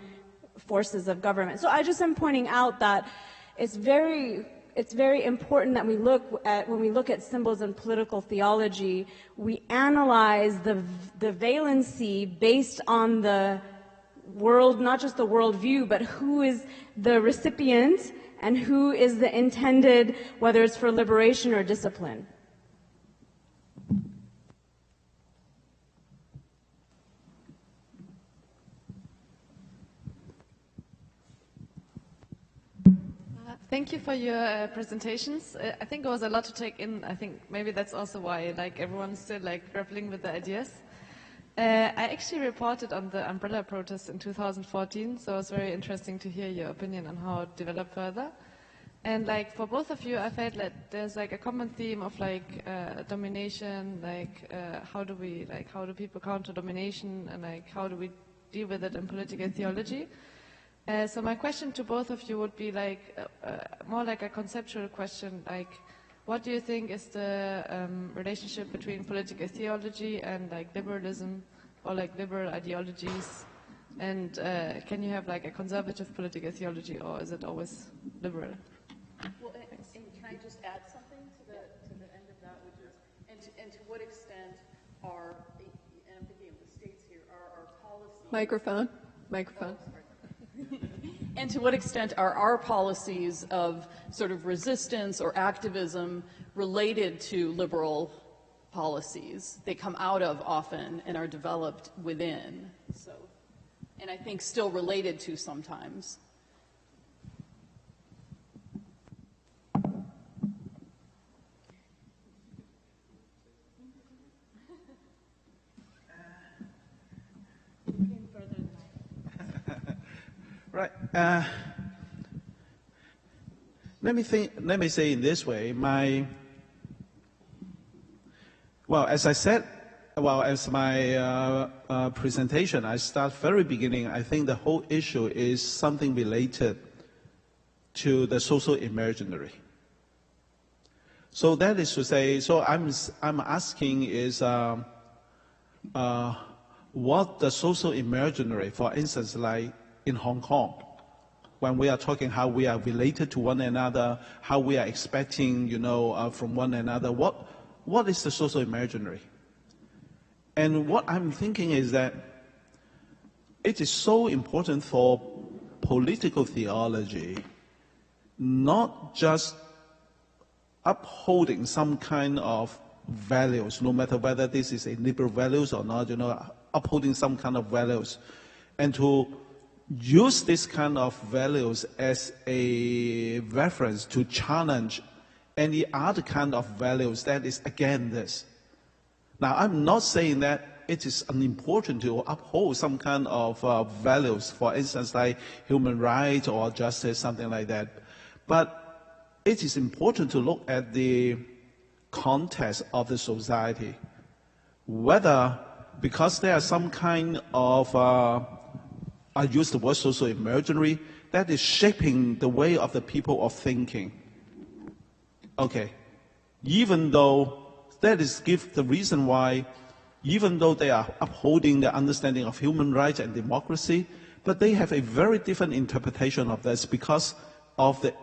forces of government. So I just am pointing out that it's very important that when we look at symbols and political theology, we analyze the valency based on the world, not just the worldview, but who is the recipient and who is the intended, whether it's for liberation or discipline. Thank you for your presentations. I think there was a lot to take in. I think maybe that's also why everyone's still grappling with the ideas. I actually reported on the umbrella protests in 2014, so it was very interesting to hear your opinion on how it developed further. And for both of you, I felt that there's a common theme of domination, how do people counter domination, and how do we deal with it in political theology. So my question to both of you would be more like a conceptual question, what do you think is the relationship between political theology and liberalism or liberal ideologies? And can you have a conservative political theology, or is it always liberal? Well, and can I just add something to the end of that, which is, and to what extent are, and I'm thinking of the states here, are our policies... Microphone. Oh, and to what extent are our policies of sort of resistance or activism related to liberal policies? They come out of often and are developed within. So, and I think still related to sometimes. Right. Let me say in this way, as I said, as my presentation, I start very beginning, I think the whole issue is something related to the social imaginary. So that is to say, so I'm asking is what the social imaginary, for instance, like in Hong Kong, when we are talking how we are related to one another, how we are expecting, from one another, what is the social imaginary? And what I'm thinking is that it is so important for political theology, not just upholding some kind of values, no matter whether this is a liberal values or not, upholding some kind of values, and to use this kind of values as a reference to challenge any other kind of values that is against this. Now, I'm not saying that it is unimportant to uphold some kind of values, for instance, like human rights or justice, something like that. But it is important to look at the context of the society, whether because there are some kind of I use the word social imaginary, that is shaping the way of the people of thinking. Okay. Even though that is give the reason why, even though they are upholding the understanding of human rights and democracy, but they have a very different interpretation of this because of the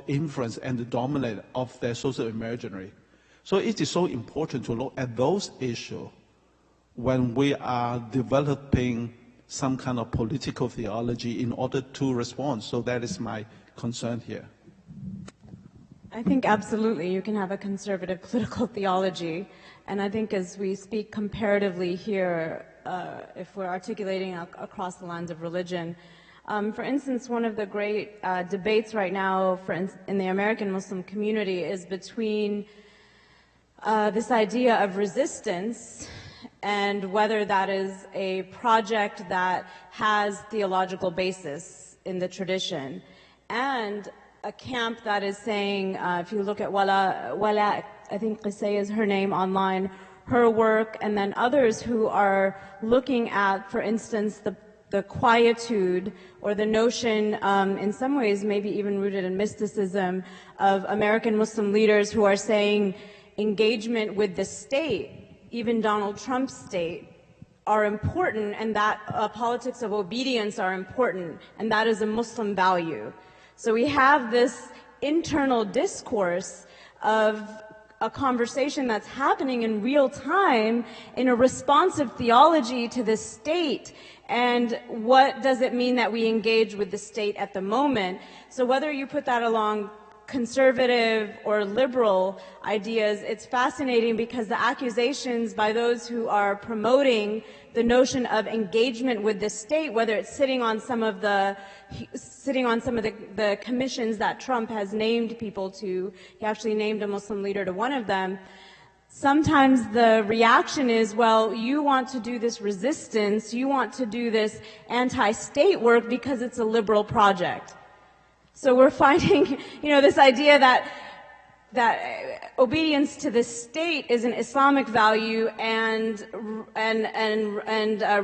influence and the dominance of their social imaginary. So it is so important to look at those issues when we are developing some kind of political theology in order to respond. So that is my concern here. I think absolutely you can have a conservative political theology. And I think as we speak comparatively here, if we're articulating across the lines of religion, for instance, one of the great debates right now in the American Muslim community is between this idea of resistance and whether that is a project that has theological basis in the tradition, and a camp that is saying, if you look at Wala, I think Qisay is her name online, her work, and then others who are looking at, for instance, the quietude or the notion, in some ways maybe even rooted in mysticism, of American Muslim leaders who are saying engagement with the state, even Donald Trump's state, are important, and that politics of obedience are important, and that is a Muslim value. So we have this internal discourse of a conversation that's happening in real time in a responsive theology to the state. And what does it mean that we engage with the state at the moment? So whether you put that along conservative or liberal ideas, it's fascinating because the accusations by those who are promoting the notion of engagement with the state, whether it's sitting on some of the commissions that Trump has named people to, he actually named a Muslim leader to one of them, sometimes the reaction is, well, you want to do this resistance, you want to do this anti-state work because it's a liberal project. So we're finding, this idea that obedience to the state is an Islamic value, and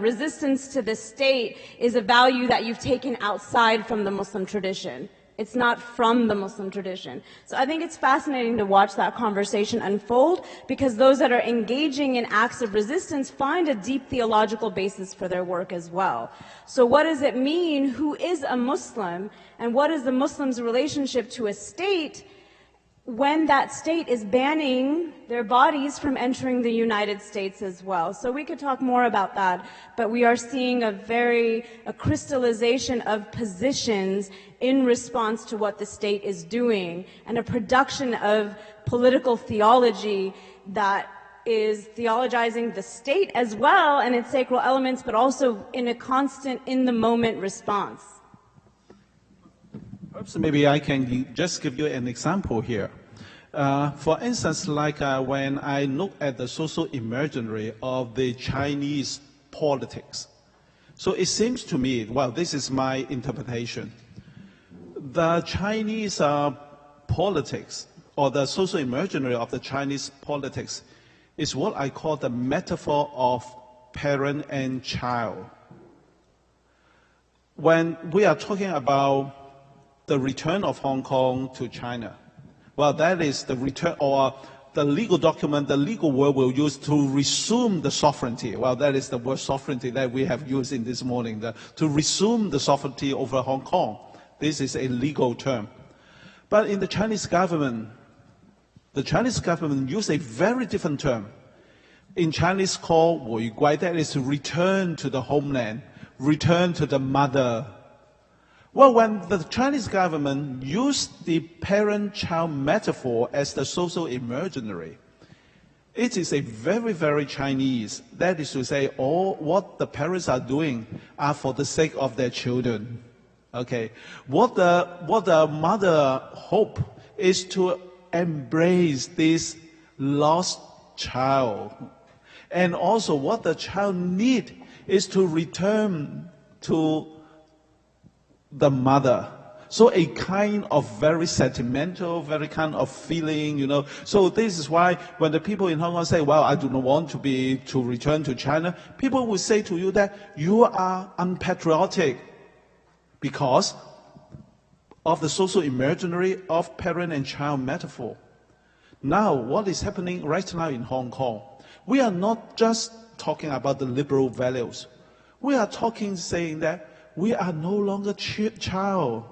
resistance to the state is a value that you've taken outside from the Muslim tradition. It's not from the Muslim tradition. So I think it's fascinating to watch that conversation unfold, because those that are engaging in acts of resistance find a deep theological basis for their work as well. So what does it mean? Who is a Muslim? And what is the Muslim's relationship to a state when that state is banning their bodies from entering the United States as well? So we could talk more about that, but we are seeing a crystallization of positions in response to what the state is doing, and a production of political theology that is theologizing the state as well and its sacral elements, but also in a constant, in-the-moment response. Perhaps maybe I can just give you an example here. For instance, like when I look at the social imaginary of the Chinese politics. So it seems to me, well, this is my interpretation, the Chinese politics, or the social imaginary of the Chinese politics, is what I call the metaphor of parent and child. When we are talking about the return of Hong Kong to China, well, that is the return, or the legal document, the legal word we'll use to resume the sovereignty. Well, that is the word sovereignty that we have used in this morning, to resume the sovereignty over Hong Kong. This is a legal term. But in the Chinese government used a very different term. In Chinese called 回歸, that is to return to the homeland, return to the mother. Well, when the Chinese government used the parent-child metaphor as the social imaginary, it is a very, very Chinese. That is to say, all what the parents are doing are for the sake of their children. Okay, what the mother hope is to embrace this lost child, and also what the child need is to return to the mother. So a kind of very sentimental, very kind of feeling, you know. So this is why when the people in Hong Kong say, well, I do not want to return to China, people will say to you that you are unpatriotic because of the social imaginary of parent and child metaphor. Now, what is happening right now in Hong Kong? We are not just talking about the liberal values. We are talking, saying that we are no longer child.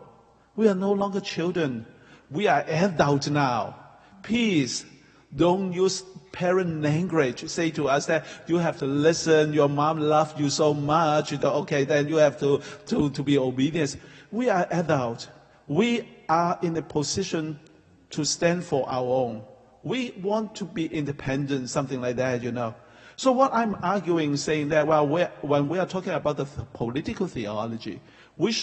We are no longer children. We are adults now. Please don't use parent language. Say to us that you have to listen. Your mom loves you so much. Okay, then you have to be obedient. We are adults. We are in a position to stand for our own. We want to be independent, something like that, you know. So what I'm arguing, saying that, well, when we are talking about the political theology, we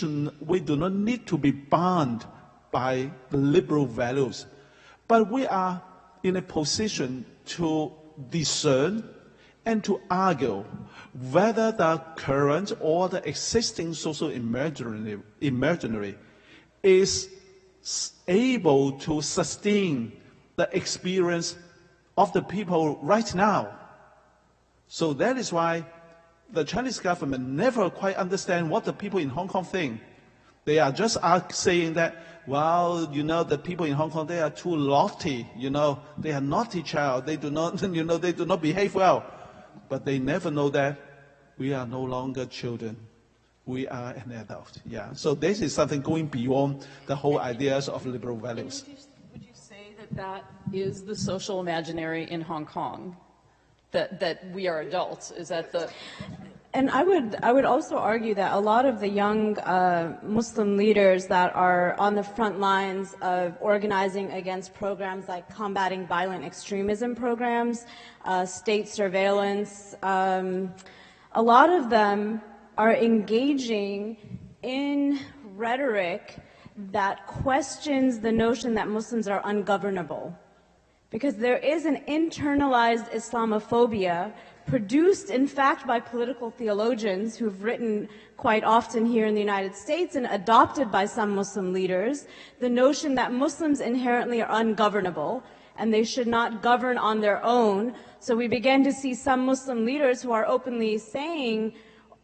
do not need to be bound by the liberal values, but we are in a position to discern and to argue whether the current or the existing social imaginary is able to sustain the experience of the people right now. So that is why the Chinese government never quite understand what the people in Hong Kong think. They are just saying that, well, you know, the people in Hong Kong, they are too lofty, you know, they are naughty child, they do not, you know, they do not behave well. But they never know that we are no longer children. We are an adult. Yeah. So this is something going beyond the whole ideas of liberal values. Would you say that is the social imaginary in Hong Kong? That we are adults? Is that the... And I would also argue that a lot of the young Muslim leaders that are on the front lines of organizing against programs like combating violent extremism programs, state surveillance, a lot of them are engaging in rhetoric that questions the notion that Muslims are ungovernable. Because there is an internalized Islamophobia produced, in fact, by political theologians who've written quite often here in the United States and adopted by some Muslim leaders, the notion that Muslims inherently are ungovernable and they should not govern on their own. So we begin to see some Muslim leaders who are openly saying,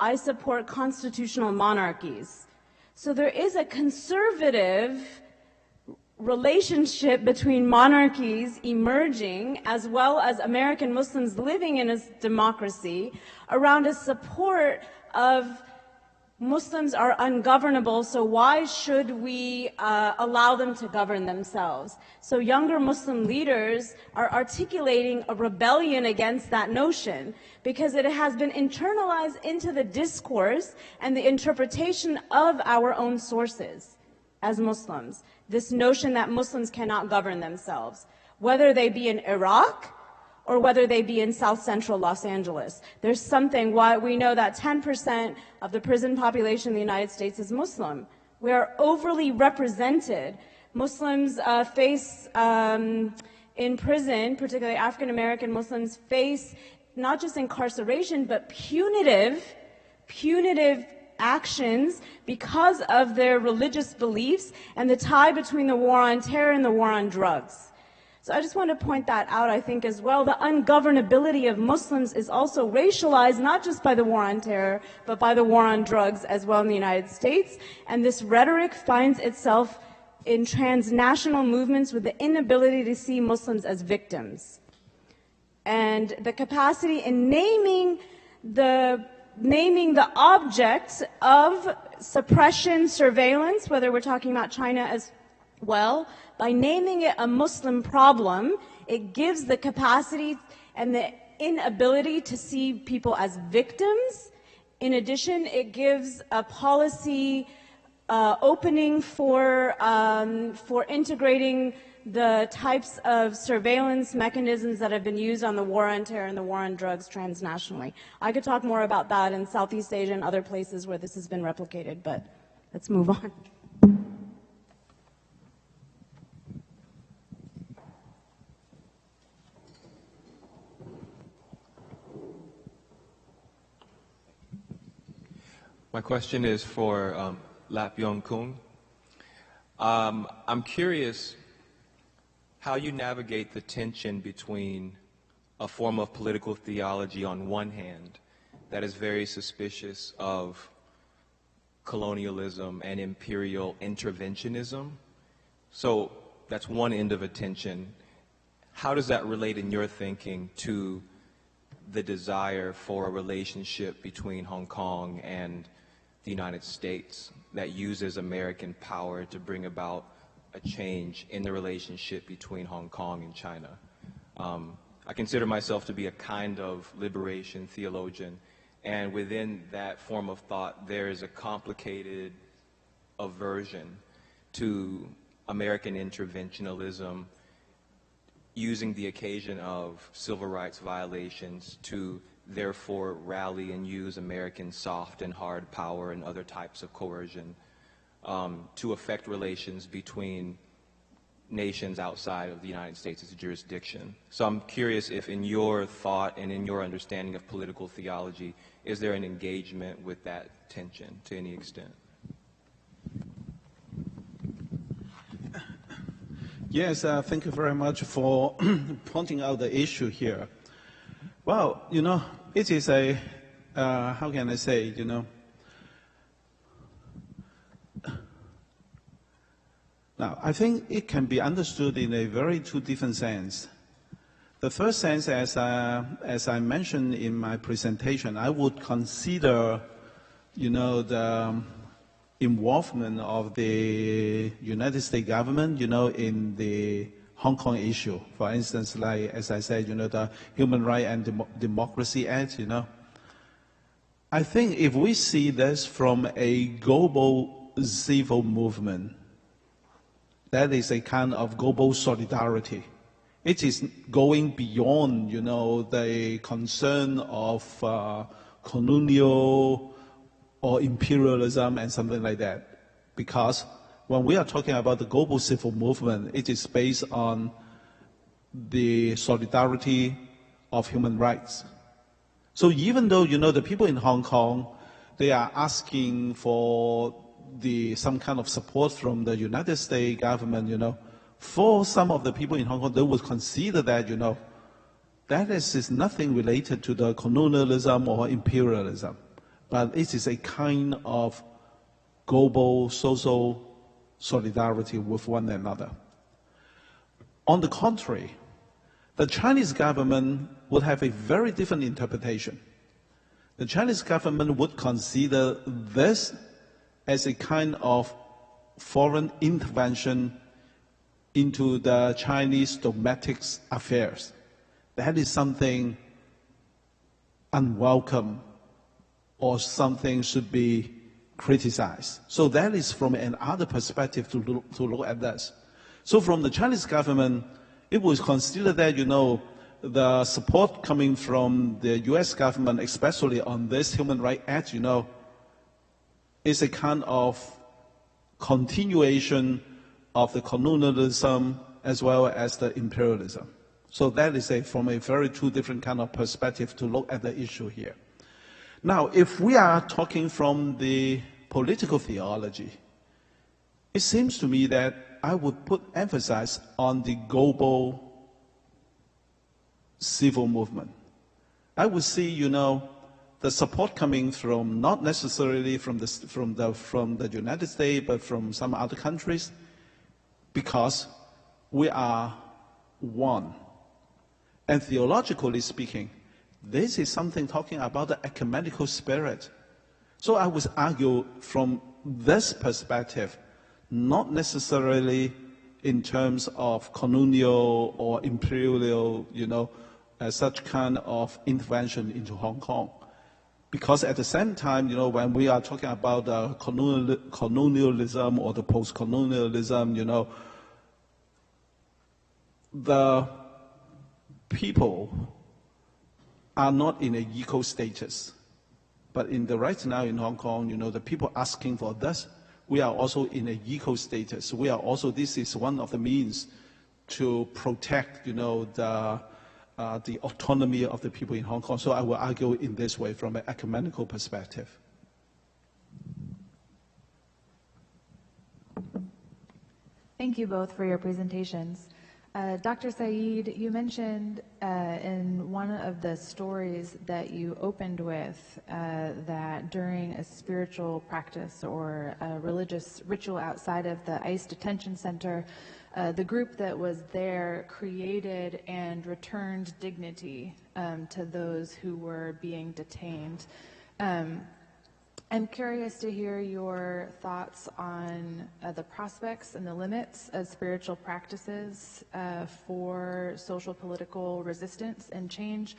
I support constitutional monarchies. So there is a conservative relationship between monarchies emerging as well as American Muslims living in a democracy around a support of Muslims are ungovernable, so why should we allow them to govern themselves? So younger Muslim leaders are articulating a rebellion against that notion because it has been internalized into the discourse and the interpretation of our own sources as Muslims. This notion that Muslims cannot govern themselves, whether they be in Iraq or whether they be in South Central Los Angeles. There's something why we know that 10% of the prison population in the United States is Muslim. We are overly represented. Muslims face, in prison, particularly African American Muslims, face not just incarceration, but punitive punitive actions because of their religious beliefs and the tie between the war on terror and the war on drugs. So I just want to point that out, I think, as well. The ungovernability of Muslims is also racialized, not just by the war on terror, but by the war on drugs as well in the United States. And this rhetoric finds itself in transnational movements with the inability to see Muslims as victims. And the capacity in naming the objects of suppression, surveillance, whether we're talking about China as well, by naming it a Muslim problem, it gives the capacity and the inability to see people as victims. In addition, it gives a policy opening for integrating the types of surveillance mechanisms that have been used on the war on terror and the war on drugs transnationally. I could talk more about that in Southeast Asia and other places where this has been replicated, but let's move on. My question is for Lap Yong Kung. I'm curious how you navigate the tension between a form of political theology on one hand that is very suspicious of colonialism and imperial interventionism. So that's one end of a tension. How does that relate in your thinking to the desire for a relationship between Hong Kong and the United States that uses American power to bring about a change in the relationship between Hong Kong and China? I consider myself to be a kind of liberation theologian, and within that form of thought, there is a complicated aversion to American interventionism, using the occasion of civil rights violations to therefore rally and use American soft and hard power and other types of coercion to affect relations between nations outside of the United States' jurisdiction. So I'm curious if in your thought and in your understanding of political theology, is there an engagement with that tension to any extent? Yes, thank you very much for pointing out the issue here. Well, you know, it is a, how can I say, you know, now, I think it can be understood in a very two different sense. The first sense, as I mentioned in my presentation, I would consider, you know, the involvement of the United States government, you know, in the Hong Kong issue. For instance, like, as I said, you know, the Human Rights and Democracy Act, you know. I think if we see this from a global civil movement, that is a kind of global solidarity. It is going beyond, you know, the concern of colonial or imperialism and something like that. Because when we are talking about the global civil movement, it is based on the solidarity of human rights. So even though, you know, the people in Hong Kong, they are asking for some kind of support from the United States government, you know, for some of the people in Hong Kong, they would consider that, you know, that is nothing related to the colonialism or imperialism, but it is a kind of global social solidarity with one another. On the contrary, the Chinese government would have a very different interpretation. The Chinese government would consider this as a kind of foreign intervention into the Chinese domestic affairs. That is something unwelcome or something should be criticized. So that is from another perspective to look at this. So from the Chinese government, it was considered that, you know, the support coming from the US government, especially on this Human Rights Act, you know, is a kind of continuation of the colonialism as well as the imperialism. So that is from a very two different kind of perspective to look at the issue here. Now, if we are talking from the political theology, it seems to me that I would put emphasis on the global civil movement. I would see, the support coming from not necessarily from the United States, but from some other countries, because we are one. And theologically speaking, this is something talking about the ecumenical spirit. So I would argue from this perspective, not necessarily in terms of colonial or imperial, such kind of intervention into Hong Kong. Because at the same time, when we are talking about colonialism or the post-colonialism, the people are not in an equal status. But right now in Hong Kong, the people asking for this, we are also in an equal status. This is one of the means to protect, the autonomy of the people in Hong Kong. So I will argue in this way from an ecumenical perspective. Thank you both for your presentations. Dr. Syeed, you mentioned in one of the stories that you opened with that during a spiritual practice or a religious ritual outside of the ICE detention center, the group that was there created and returned dignity to those who were being detained. I'm curious to hear your thoughts on the prospects and the limits of spiritual practices for social political resistance and change.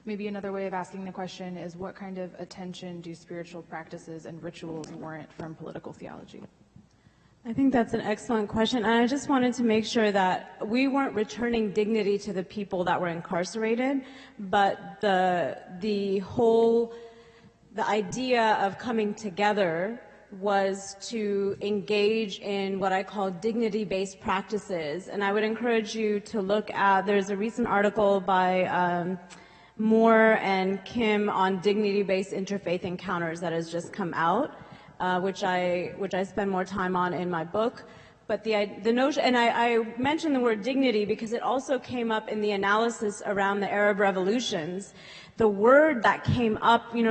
Maybe another way of asking the question is, what kind of attention do spiritual practices and rituals warrant from political theology? I think that's an excellent question, and I just wanted to make sure that we weren't returning dignity to the people that were incarcerated, but the idea of coming together was to engage in what I call dignity-based practices. And I would encourage you to look at, there's a recent article by Moore and Kim on dignity-based interfaith encounters that has just come out, which I spend more time on in my book. But the notion, and I mentioned the word dignity because it also came up in the analysis around the Arab revolutions. The word that came up, you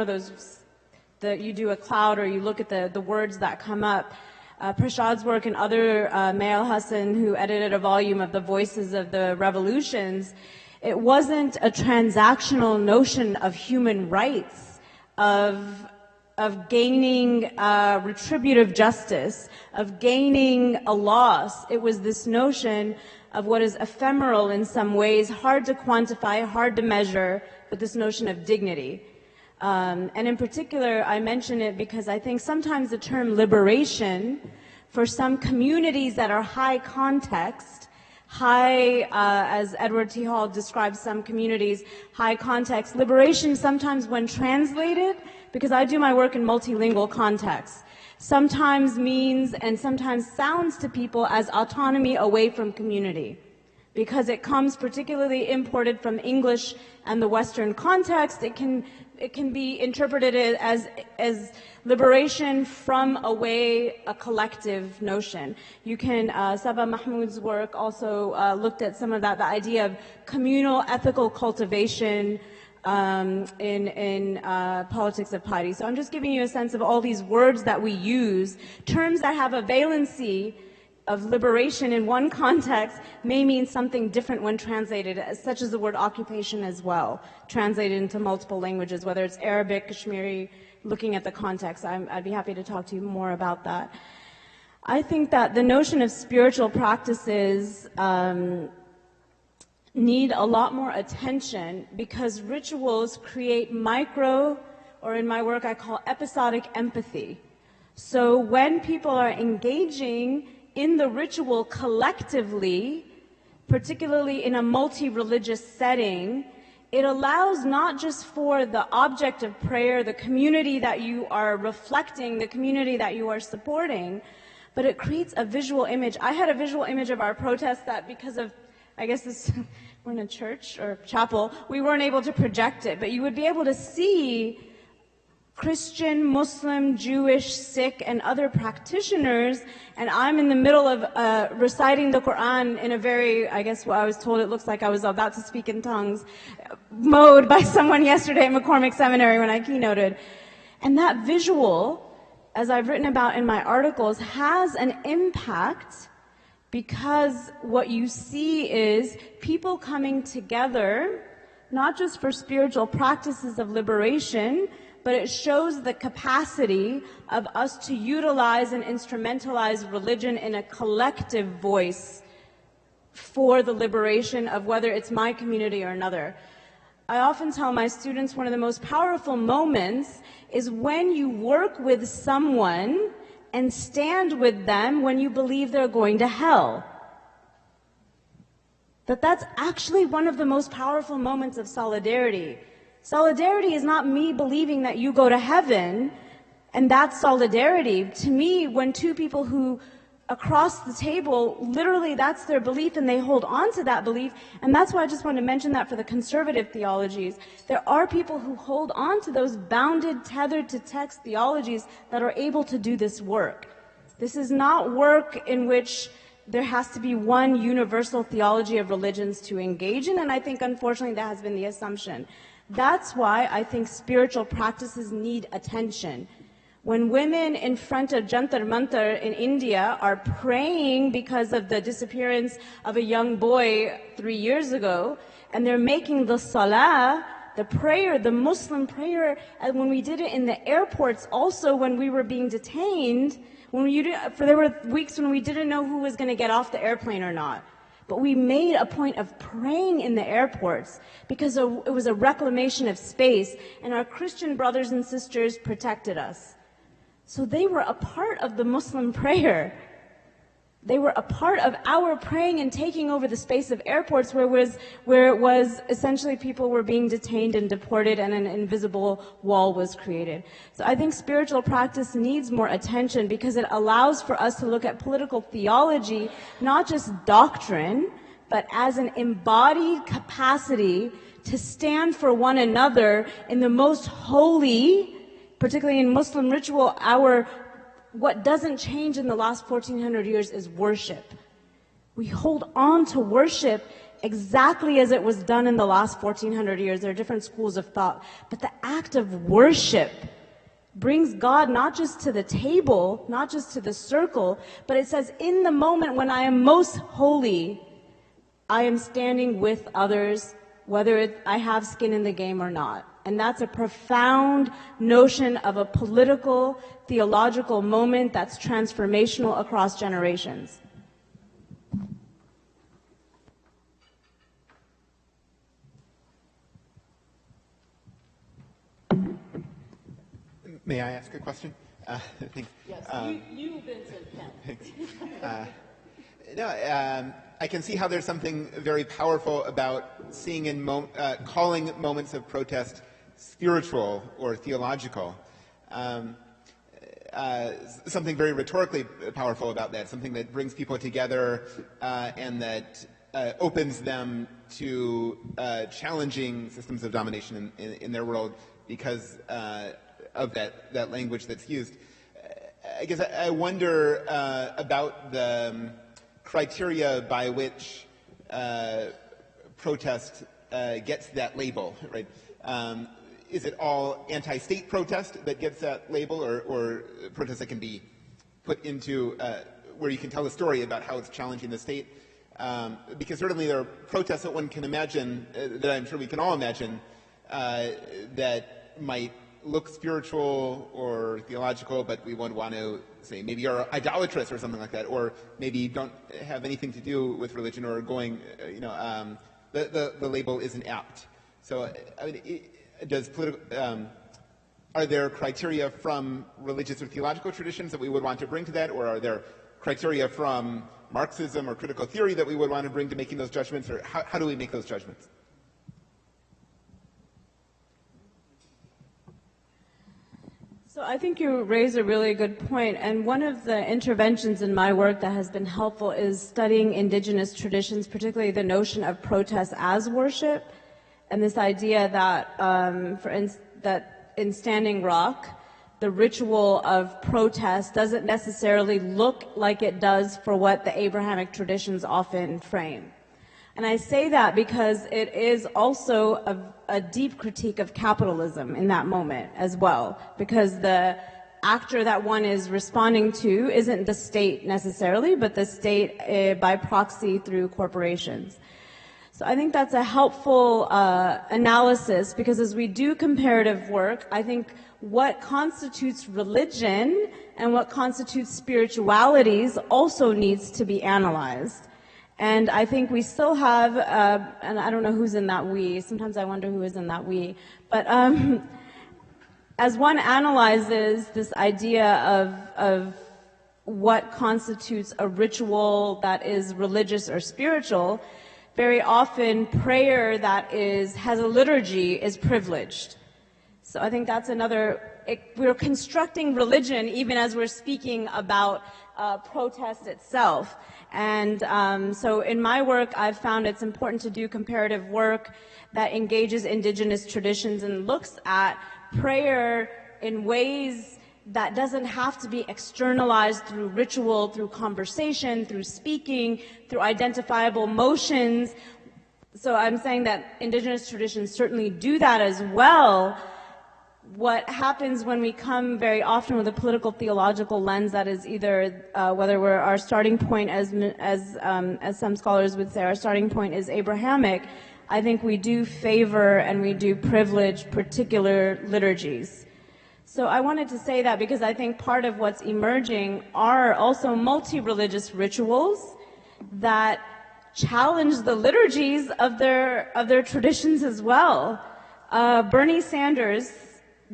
do a cloud or you look at the words that come up. Prashad's work and other, Mail Hassan, who edited a volume of the Voices of the Revolutions, it wasn't a transactional notion of human rights, of gaining retributive justice, of gaining a loss. It was this notion of what is ephemeral in some ways, hard to quantify, hard to measure, but this notion of dignity. And in particular, I mention it because I think sometimes the term liberation for some communities that are high context, as Edward T. Hall describes some communities, high context, liberation sometimes when translated, because I do my work in multilingual contexts, sometimes means and sometimes sounds to people as autonomy away from community, because it comes particularly imported from English and the Western context. It can be interpreted as liberation from a collective notion. You can, Saba Mahmoud's work also looked at some of that, the idea of communal ethical cultivation in politics of piety. So I'm just giving you a sense of all these words that we use, terms that have a valency of liberation in one context may mean something different when translated, such as the word occupation as well, translated into multiple languages, whether it's Arabic, Kashmiri, looking at the context. I'd be happy to talk to you more about that. I think that the notion of spiritual practices need a lot more attention because rituals create or in my work I call episodic empathy. So when people are engaging in the ritual collectively, particularly in a multi-religious setting, it allows not just for the object of prayer, the community that you are reflecting, the community that you are supporting, but it creates a visual image. I had a visual image of our protest that because of, I guess we're in a church or chapel, we weren't able to project it, but you would be able to see Christian, Muslim, Jewish, Sikh, and other practitioners, and I'm in the middle of reciting the Quran in a very, I guess what I was told, it looks like I was about to speak in tongues mode by someone yesterday at McCormick Seminary when I keynoted. And that visual, as I've written about in my articles, has an impact because what you see is people coming together, not just for spiritual practices of liberation, but it shows the capacity of us to utilize and instrumentalize religion in a collective voice for the liberation of whether it's my community or another. I often tell my students one of the most powerful moments is when you work with someone and stand with them when you believe they're going to hell. That's actually one of the most powerful moments of solidarity. Solidarity is not me believing that you go to heaven, and that's solidarity. To me, when two people who across the table, literally that's their belief and they hold on to that belief, and that's why I just want to mention that for the conservative theologies. There are people who hold on to those bounded, tethered to text theologies that are able to do this work. This is not work in which there has to be one universal theology of religions to engage in, and I think unfortunately that has been the assumption. That's why I think spiritual practices need attention. When women in front of Jantar Mantar in India are praying because of the disappearance of a young boy 3 years ago, and they're making the salah, the prayer, the Muslim prayer, and when we did it in the airports also when we were being detained, there were weeks when we didn't know who was going to get off the airplane or not. But we made a point of praying in the airports because it was a reclamation of space, and our Christian brothers and sisters protected us. So they were a part of the Muslim prayer. They were a part of our praying and taking over the space of airports where it was essentially people were being detained and deported and an invisible wall was created. So I think spiritual practice needs more attention because it allows for us to look at political theology, not just doctrine, but as an embodied capacity to stand for one another in the most holy, particularly in Muslim ritual, what doesn't change in the last 1400 years is worship. We hold on to worship exactly as it was done in the last 1400 years. There are different schools of thought. But the act of worship brings God not just to the table, not just to the circle, but it says, in the moment when I am most holy, I am standing with others, whether I have skin in the game or not. And that's a profound notion of a political, theological moment that's transformational across generations. May I ask a question? Thanks. Yes, you Vincent, can. I can see how there's something very powerful about seeing in calling moments of protest spiritual or theological. Something very rhetorically powerful about that, something that brings people together and that opens them to challenging systems of domination in their world because of that language that's used. I guess I wonder about the criteria by which protest gets that label, right? Is it all anti-state protest that gets that label, or protest that can be put into where you can tell a story about how it's challenging the state? Because certainly there are protests that one can imagine, that I'm sure we can all imagine, that might look spiritual or theological, but we won't want to say maybe you're idolatrous or something like that, or maybe don't have anything to do with religion or going, the label isn't apt. So, I mean, are there criteria from religious or theological traditions that we would want to bring to that, or are there criteria from Marxism or critical theory that we would want to bring to making those judgments, or how do we make those judgments? So I think you raise a really good point, and one of the interventions in my work that has been helpful is studying indigenous traditions, particularly the notion of protest as worship, and this idea that, for instance, that in Standing Rock, the ritual of protest doesn't necessarily look like it does for what the Abrahamic traditions often frame. And I say that because it is also a deep critique of capitalism in that moment as well, because the actor that one is responding to isn't the state necessarily, but the state by proxy through corporations. So I think that's a helpful analysis, because as we do comparative work, I think what constitutes religion and what constitutes spiritualities also needs to be analyzed. And I think we still have, and I don't know who's in that we, sometimes I wonder who is in that we, but as one analyzes this idea of what constitutes a ritual that is religious or spiritual, very often prayer that has a liturgy is privileged. So I think that's we're constructing religion even as we're speaking about protest itself. And so in my work, I've found it's important to do comparative work that engages indigenous traditions and looks at prayer in ways that doesn't have to be externalized through ritual, through conversation, through speaking, through identifiable motions. So I'm saying that indigenous traditions certainly do that as well. What happens when we come very often with a political theological lens that is either whether our starting point, as some scholars would say, our starting point is Abrahamic, I think we do favor and we do privilege particular liturgies. So I wanted to say that because I think part of what's emerging are also multi-religious rituals that challenge the liturgies of their traditions as well. Bernie Sanders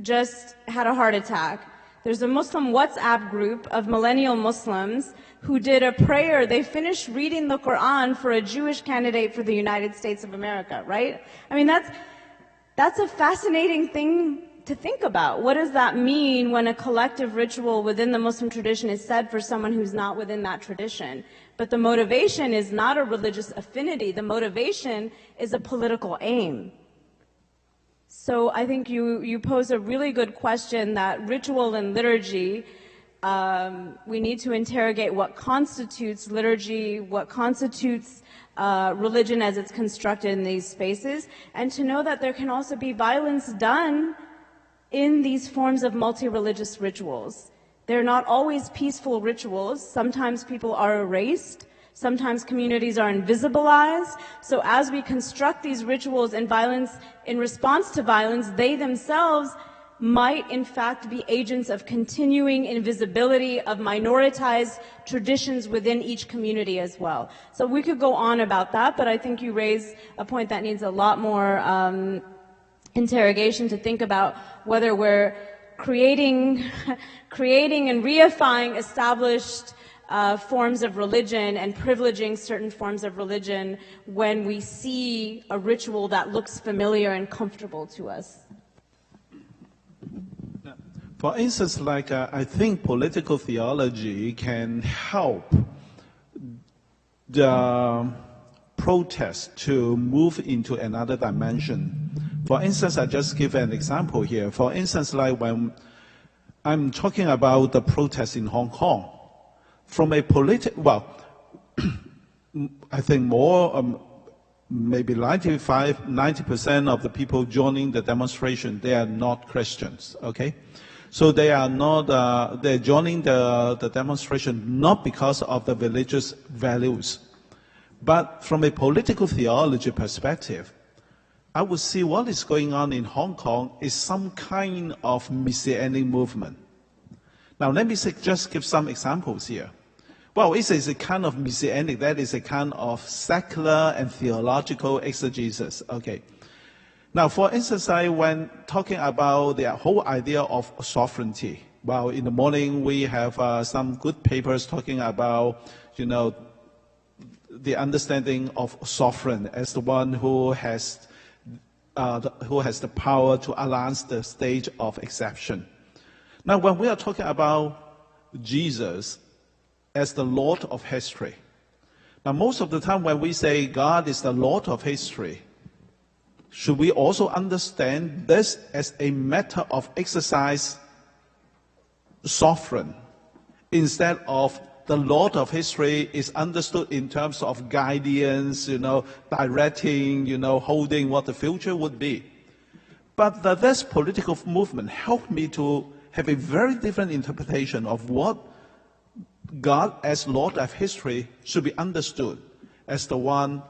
just had a heart attack. There's a Muslim WhatsApp group of millennial Muslims who did a prayer. They finished reading the Quran for a Jewish candidate for the United States of America, right? I mean, that's a fascinating thing to think about. What does that mean when a collective ritual within the Muslim tradition is said for someone who's not within that tradition? But the motivation is not a religious affinity. The motivation is a political aim. So I think you pose a really good question that ritual and liturgy, we need to interrogate what constitutes liturgy, what constitutes religion as it's constructed in these spaces, and to know that there can also be violence done in these forms of multi-religious rituals. They're not always peaceful rituals. Sometimes people are erased. Sometimes communities are invisibilized. So as we construct these rituals and violence in response to violence, they themselves might in fact be agents of continuing invisibility of minoritized traditions within each community as well. So we could go on about that, but I think you raise a point that needs a lot more interrogation to think about whether we're creating and reifying established forms of religion and privileging certain forms of religion when we see a ritual that looks familiar and comfortable to us. For instance, I think political theology can help the protest to move into another dimension. For instance, I just give an example here. For instance, like when I'm talking about the protests in Hong Kong, from a I think more, maybe 90% of the people joining the demonstration, they are not Christians, okay? So they are not, they're joining the demonstration not because of the religious values, but from a political theology perspective, I would see what is going on in Hong Kong is some kind of messianic movement. Now, let me just give some examples here. Well, it is a kind of messianic, that is a kind of secular and theological exegesis. Okay. Now, for instance, when talking about the whole idea of sovereignty, well, in the morning we have some good papers talking about, the understanding of sovereign as the one who has the power to announce the stage of exception. Now, when we are talking about Jesus as the Lord of history, now most of the time when we say God is the Lord of history, should we also understand this as a matter of exercise sovereign, instead of the Lord of history is understood in terms of guidance, directing, holding what the future would be. But this political movement helped me to have a very different interpretation of what God as Lord of history should be understood as the one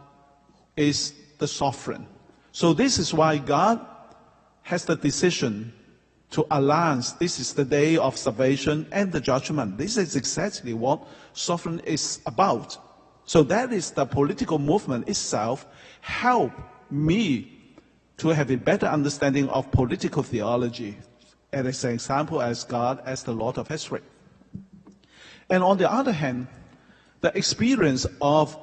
is the sovereign. So this is why God has the decision to announce this is the day of salvation and the judgment. This is exactly what sovereign is about. So that is the political movement itself help me to have a better understanding of political theology, as an example, as God as the Lord of history. And on the other hand, the experience of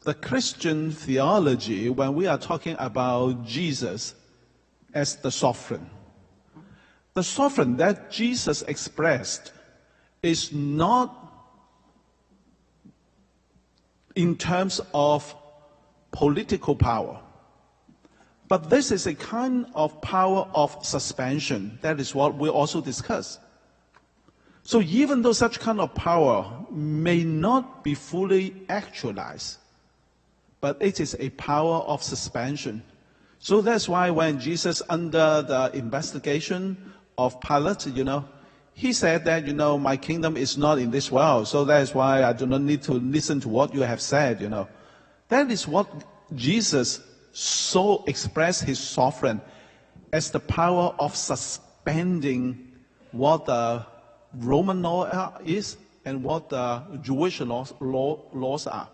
the Christian theology when we are talking about Jesus as the sovereign. The sovereign that Jesus expressed is not in terms of political power, but this is a kind of power of suspension. That is what we also discussed. So even though such kind of power may not be fully actualized, but it is a power of suspension. So that's why when Jesus, under the investigation of Pilate, he said that, my kingdom is not in this world. So that's why I do not need to listen to what you have said, That is what Jesus so expressed his sovereign as the power of suspending what the Roman law is and what the Jewish laws are.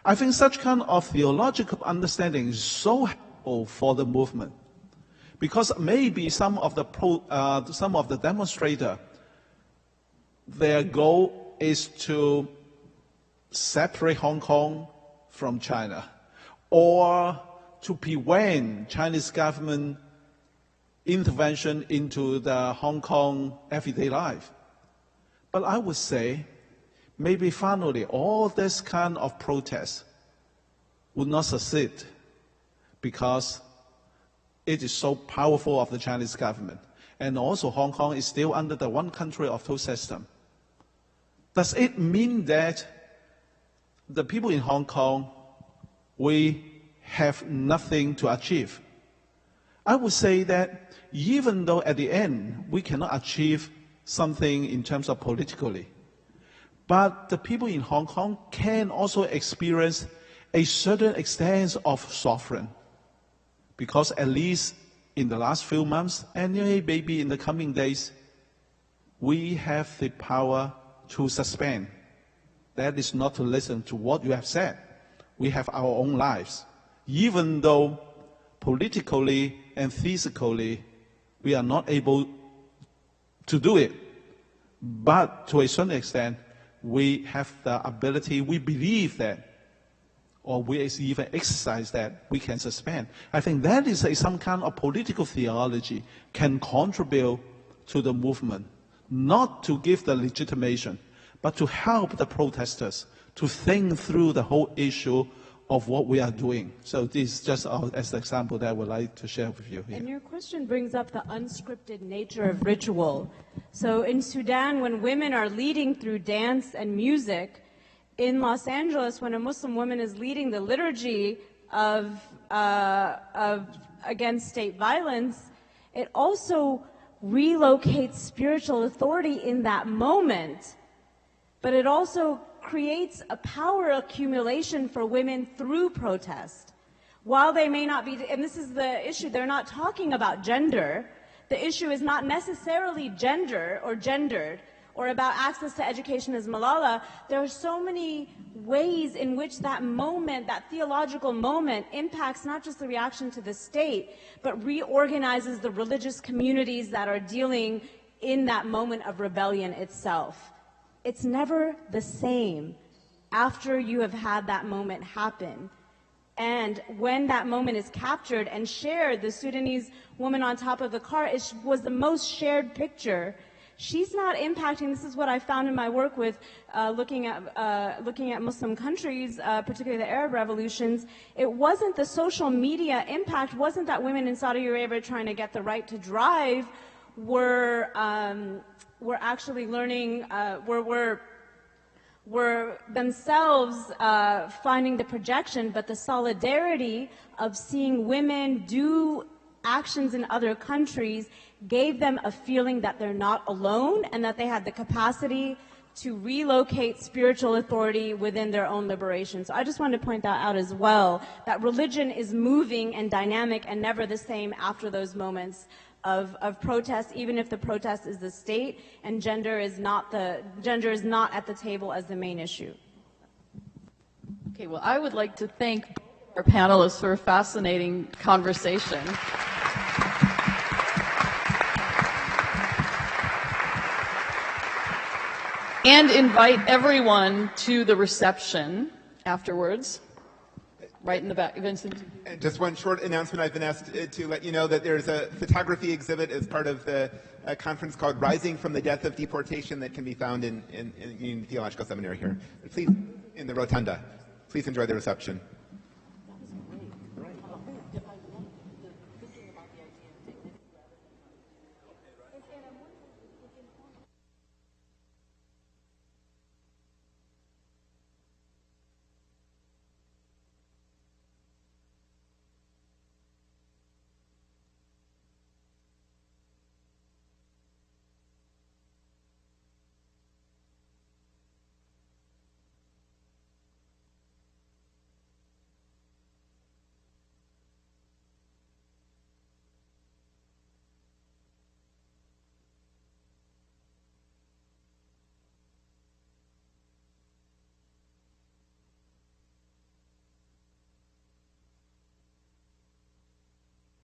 I think such kind of theological understanding is so helpful for the movement, because maybe some of the demonstrator, their goal is to separate Hong Kong from China, or to prevent Chinese government intervention into the Hong Kong everyday life. But I would say, maybe finally all this kind of protest would not succeed because it is so powerful of the Chinese government. And also Hong Kong is still under the one country of two system. Does it mean that the people in Hong Kong, we have nothing to achieve? I would say that even though at the end we cannot achieve something in terms of politically, but the people in Hong Kong can also experience a certain extent of sovereign. Because at least in the last few months, and maybe in the coming days, we have the power to suspend. That is not to listen to what you have said. We have our own lives. Even though politically and physically we are not able to do it, but to a certain extent, we have the ability, we believe that, or we even exercise that, we can suspend. I think that is some kind of political theology can contribute to the movement, not to give the legitimation, but to help the protesters to think through the whole issue of what we are doing. So this is just as an example that I would like to share with you here. And your question brings up the unscripted nature of ritual. So in Sudan, when women are leading through dance and music, in Los Angeles, when a Muslim woman is leading the liturgy of against state violence, it also relocates spiritual authority in that moment, but it also creates a power accumulation for women through protest. While they may not be, and this is the issue, they're not talking about gender. The issue is not necessarily gender or gendered, or about access to education as Malala. There are so many ways in which that moment, that theological moment, impacts not just the reaction to the state, but reorganizes the religious communities that are dealing in that moment of rebellion itself. It's never the same after you have had that moment happen. And when that moment is captured and shared, the Sudanese woman on top of the car was the most shared picture. she's not impacting. This is what I found in my work with looking at Muslim countries, particularly the Arab revolutions. It wasn't the social media impact. Wasn't that women in Saudi Arabia trying to get the right to drive were actually learning, were themselves finding the projection, but the solidarity of seeing women do actions in other countries gave them a feeling that they're not alone and that they had the capacity to relocate spiritual authority within their own liberation. So I just wanted to point that out as well, that religion is moving and dynamic and never the same after those moments of protest, even if the protest is the state and gender is not at the table as the main issue. Okay, well, I would like to thank our panelists for a fascinating conversation. And invite everyone to the reception afterwards. Right in the back, Vincent. Just one short announcement. I've been asked to let you know that there's a photography exhibit as part of the conference called Rising from the Death of Deportation that can be found in Theological Seminary here. Please, in the rotunda. Please enjoy the reception.